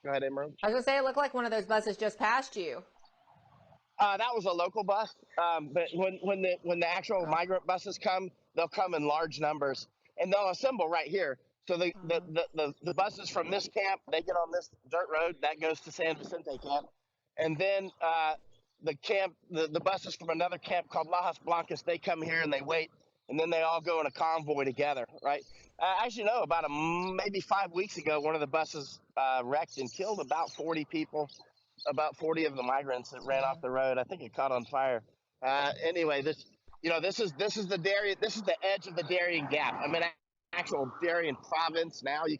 Go ahead, Emerald. I was going to say, it looked like one of those buses just passed you. That was a local bus. But when the actual migrant buses come, they'll come in large numbers. And they'll assemble right here. So the buses from this camp, they get on this dirt road that goes to San Vicente Camp, and then the buses from another camp called Lajas Blancas, they come here and they wait and then they all go in a convoy together, right? As you know, about maybe 5 weeks ago, one of the buses wrecked and killed about 40 people, about 40 of the migrants that ran off the road. I think it caught on fire. Anyway, this is the edge of the Darien Gap. I'm in actual Darien province now. I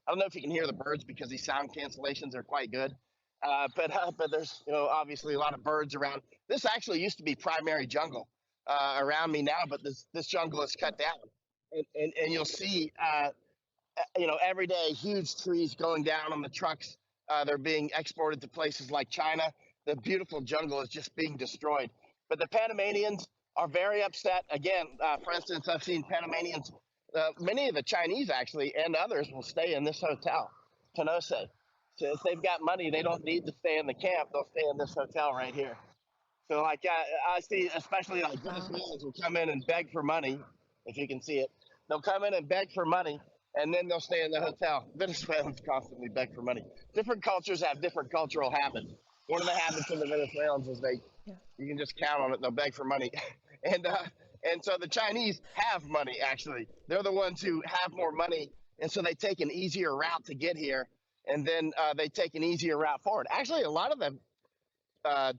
don't know if you can hear the birds because these sound cancellations are quite good. But there's obviously a lot of birds around. This actually used to be primary jungle around me now, but this jungle is cut down, and you'll see every day huge trees going down on the trucks. They're being exported to places like China. The beautiful jungle is just being destroyed. But the Panamanians are very upset. Again, for instance, I've seen Panamanians, many of the Chinese actually, and others will stay in this hotel, Tenose. So if they've got money, they don't need to stay in the camp. They'll stay in this hotel right here. So like I see, especially like Venezuelans will come in and beg for money, if you can see it. They'll come in and beg for money, and then they'll stay in the hotel. Venezuelans constantly beg for money. Different cultures have different cultural habits. One of the habits of the Venezuelans is you can just count on it, they'll beg for money. And so the Chinese have money, actually. They're the ones who have more money, and so they take an easier route to get here, and then they take an easier route forward. Actually, a lot of the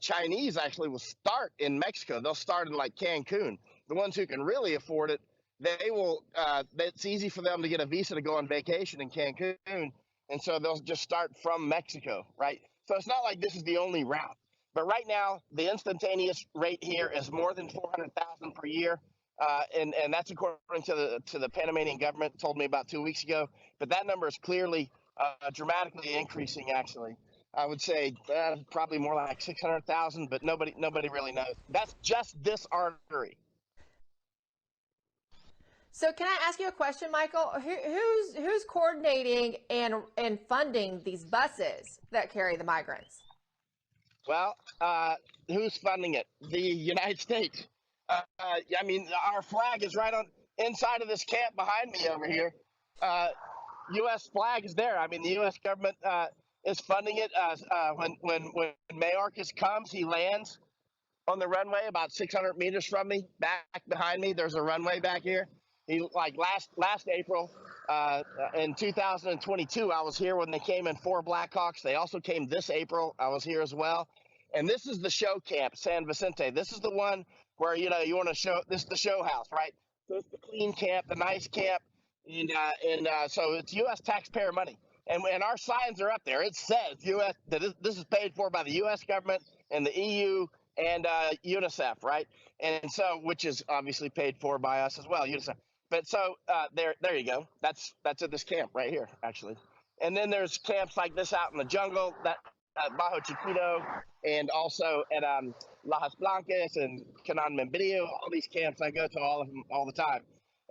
Chinese actually will start in Mexico. They'll start in like Cancun. The ones who can really afford it, they will. It's easy for them to get a visa to go on vacation in Cancun, and so they'll just start from Mexico, right? So it's not like this is the only route. But right now, the instantaneous rate here is more than 400,000 per year, and that's according to the Panamanian government. Told me about 2 weeks ago. But that number is clearly dramatically increasing. Actually, I would say probably more like 600,000, but nobody really knows. That's just this artery. So can I ask you a question, Michael? Who's coordinating and funding these buses that carry the migrants? Well, who's funding it? The United States. I mean, our flag is right on inside of this camp behind me over here. U.S. flag is there. I mean, the U.S. government is funding it. When Mayorkas comes, he lands on the runway about 600 meters from me. Back behind me, there's a runway back here. He like last April in 2022, I was here when they came in 4 Blackhawks. They also came this April. I was here as well. And this is the show camp, San Vicente. This is the one where you want to show. This is the show house, right? So it's the clean camp, the nice camp, and so it's U.S. taxpayer money. And our signs are up there. It says U.S. that this is paid for by the U.S. government and the EU and UNICEF, right? And so, which is obviously paid for by us as well, UNICEF. But so there you go. That's at this camp right here, actually. And then there's camps like this out in the jungle, that at Bajo Chiquito, and also at Lajas Blancas and Canan Membidio. All these camps, I go to all of them all the time.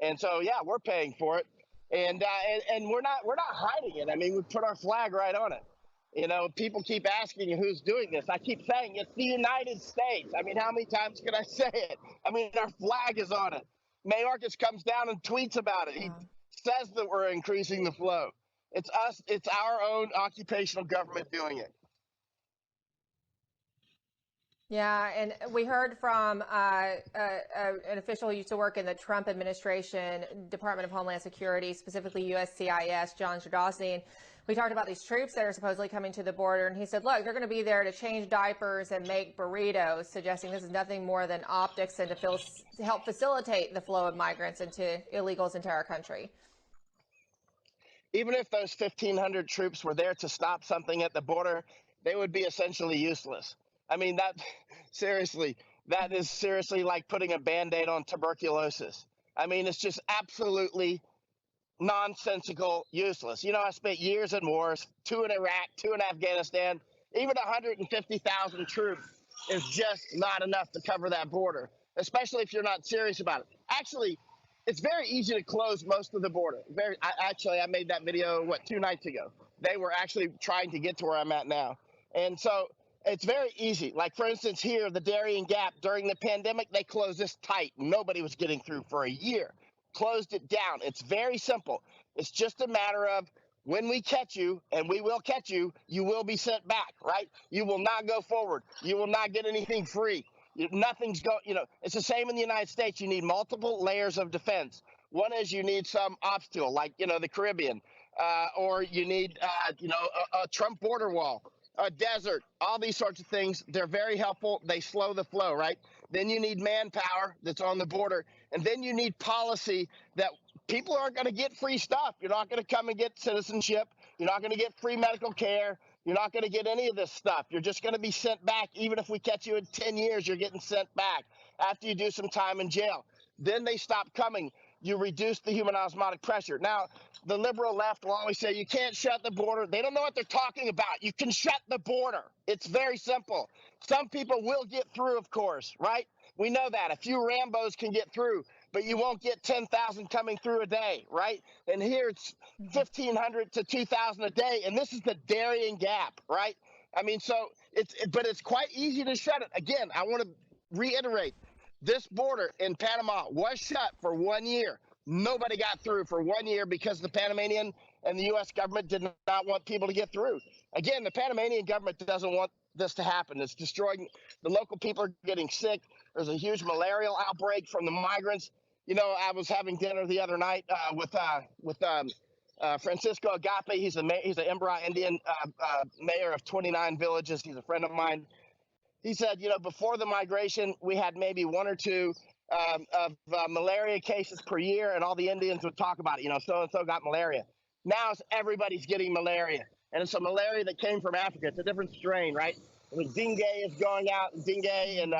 And so yeah, we're paying for it, and we're not hiding it. I mean, we put our flag right on it. People keep asking who's doing this. I keep saying it's the United States. I mean, how many times can I say it? I mean, our flag is on it. Mayorkas comes down and tweets about it. He says that we're increasing the flow. It's us. It's our own occupational government doing it. Yeah, and we heard from an official who used to work in the Trump administration, Department of Homeland Security, specifically USCIS, John Jardosny. We talked about these troops that are supposedly coming to the border, and he said, look, they're going to be there to change diapers and make burritos, suggesting this is nothing more than optics and to help facilitate the flow of migrants into illegals into our country. Even if those 1,500 troops were there to stop something at the border, they would be essentially useless. I mean, that is seriously like putting a Band-Aid on tuberculosis. I mean, it's just absolutely nonsensical, useless. I spent years in wars, 2 in Iraq, 2 in Afghanistan. Even 150,000 troops is just not enough to cover that border, especially if you're not serious about it. Actually, it's very easy to close most of the border. I made that video, 2 nights ago. They were actually trying to get to where I'm at now. And so it's very easy. Like, for instance, here, the Darien Gap, during the pandemic, they closed this tight. Nobody was getting through for a year. Closed it down. It's very simple. It's just a matter of when we catch you, and we will catch you, you will be sent back, right? You will not go forward. You will not get anything free. Nothing's it's the same in the United States. You need multiple layers of defense. One is you need some obstacle, like, the Caribbean, or you need, a Trump border wall, a desert, all these sorts of things. They're very helpful. They slow the flow, right? Then you need manpower that's on the border. And then you need policy that people aren't going to get free stuff. You're not going to come and get citizenship. You're not going to get free medical care. You're not going to get any of this stuff. You're just going to be sent back. Even if we catch you in 10 years, you're getting sent back after you do some time in jail. Then they stop coming. You reduce the human osmotic pressure. Now, the liberal left will always say you can't shut the border. They don't know what they're talking about. You can shut the border. It's very simple. Some people will get through, of course, right? We know that. A few Rambos can get through, but you won't get 10,000 coming through a day, right? And here it's 1,500 to 2,000 a day, and this is the Darien Gap, right? I mean, but it's quite easy to shut it. Again, I want to reiterate, this border in Panama was shut for 1 year. Nobody got through for 1 year because the Panamanian and the U.S. government did not want people to get through. Again, the Panamanian government doesn't want this to happen. It's destroying the local people are getting sick. There's a huge malarial outbreak from the migrants. I was having dinner the other night with Francisco Agape. He's an Imbra Indian mayor of 29 villages. He's a friend of mine. He said, before the migration, we had maybe one or two of malaria cases per year, and all the Indians would talk about it. So-and-so got malaria. Now everybody's getting malaria, and it's a malaria that came from Africa. It's a different strain, right? I mean, dengue is going out, dengue and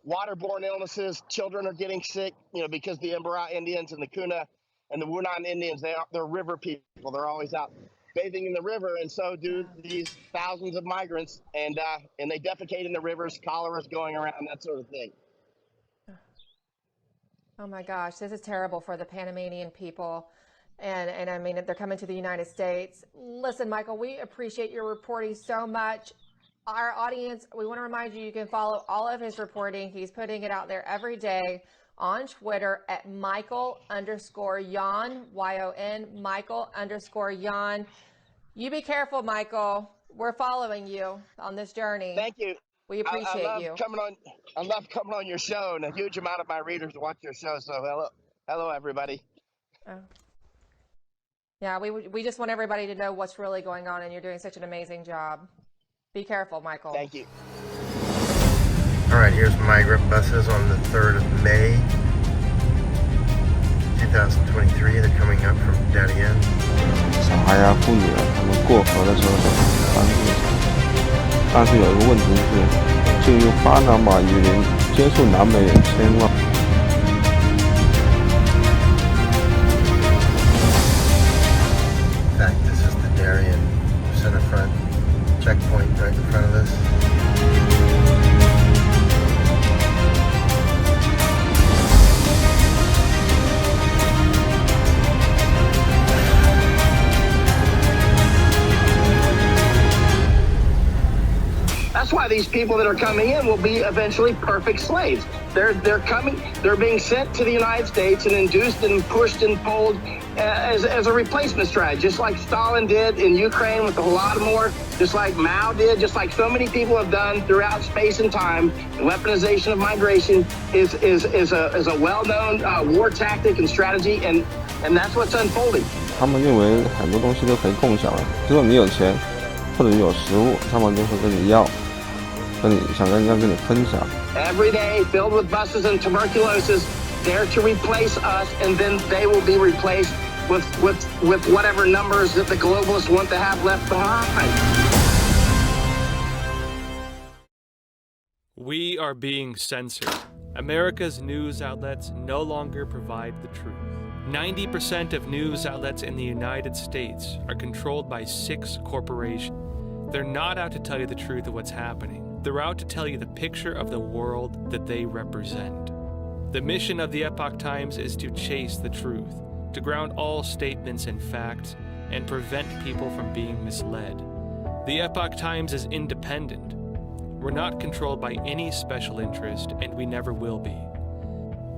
waterborne illnesses. Children are getting sick, because the Imbra Indians and the Kuna and the Wunan Indians, they're river people. They're always out bathing in the river, and so do these thousands of migrants, and they defecate in the rivers. Cholera's going around, that sort of thing. Oh my gosh, this is terrible for the Panamanian people. And I mean, they're coming to the United States. Listen, Michael, we appreciate your reporting so much. Our audience, we want to remind you, you can follow all of his reporting. He's putting it out there every day on Twitter at Michael_Yon, Y-O-N, Michael_Yon. You be careful, Michael. We're following you on this journey. Thank you. We appreciate you. I love coming on your show, and a huge amount of my readers watch your show. So hello, everybody. Oh. Yeah, we just want everybody to know what's really going on, and you're doing such an amazing job. Be careful, Michael. Thank you. All right, here's migrant buses on the 3rd of May, 2023. They're coming up from Darien. 小孩呀、妇女啊，他们过河的时候都很帮助。但是有一个问题是，进入巴拿马雨林接触南美人千万。In fact, this is the Darien Centerfront checkpoint right in front of us. That's why these people that are coming in will be eventually perfect slaves. They're being sent to the United States and induced and pushed and pulled as a replacement strategy, just like Stalin did in Ukraine with the Holodomor, just like Mao did, just like so many people have done throughout space and time. The weaponization of migration is a well-known war tactic and strategy, and that's what's unfolding. 他们认为很多东西都可以共享了，如果你有钱或者有食物，他们就会跟你要。 想跟你分享。 Every day filled with buses and tuberculosis, there to replace us, and then they will be replaced with whatever numbers that the globalists want to have left behind. We are being censored. America's news outlets no longer provide the truth. 90% of news outlets in the United States are controlled by 6 corporations. They're not out to tell you the truth of what's happening. They're out to tell you the picture of the world that they represent. The mission of the Epoch Times is to chase the truth, to ground all statements in facts, and prevent people from being misled. The Epoch Times is independent. We're not controlled by any special interest, and we never will be.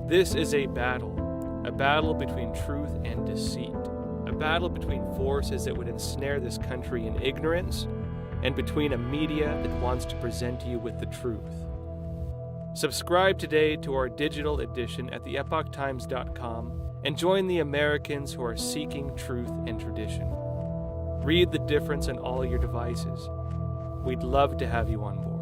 This is a battle between truth and deceit, a battle between forces that would ensnare this country in ignorance, and between a media that wants to present you with the truth. Subscribe today to our digital edition at theepochtimes.com and join the Americans who are seeking truth and tradition. Read the difference on all your devices. We'd love to have you on board.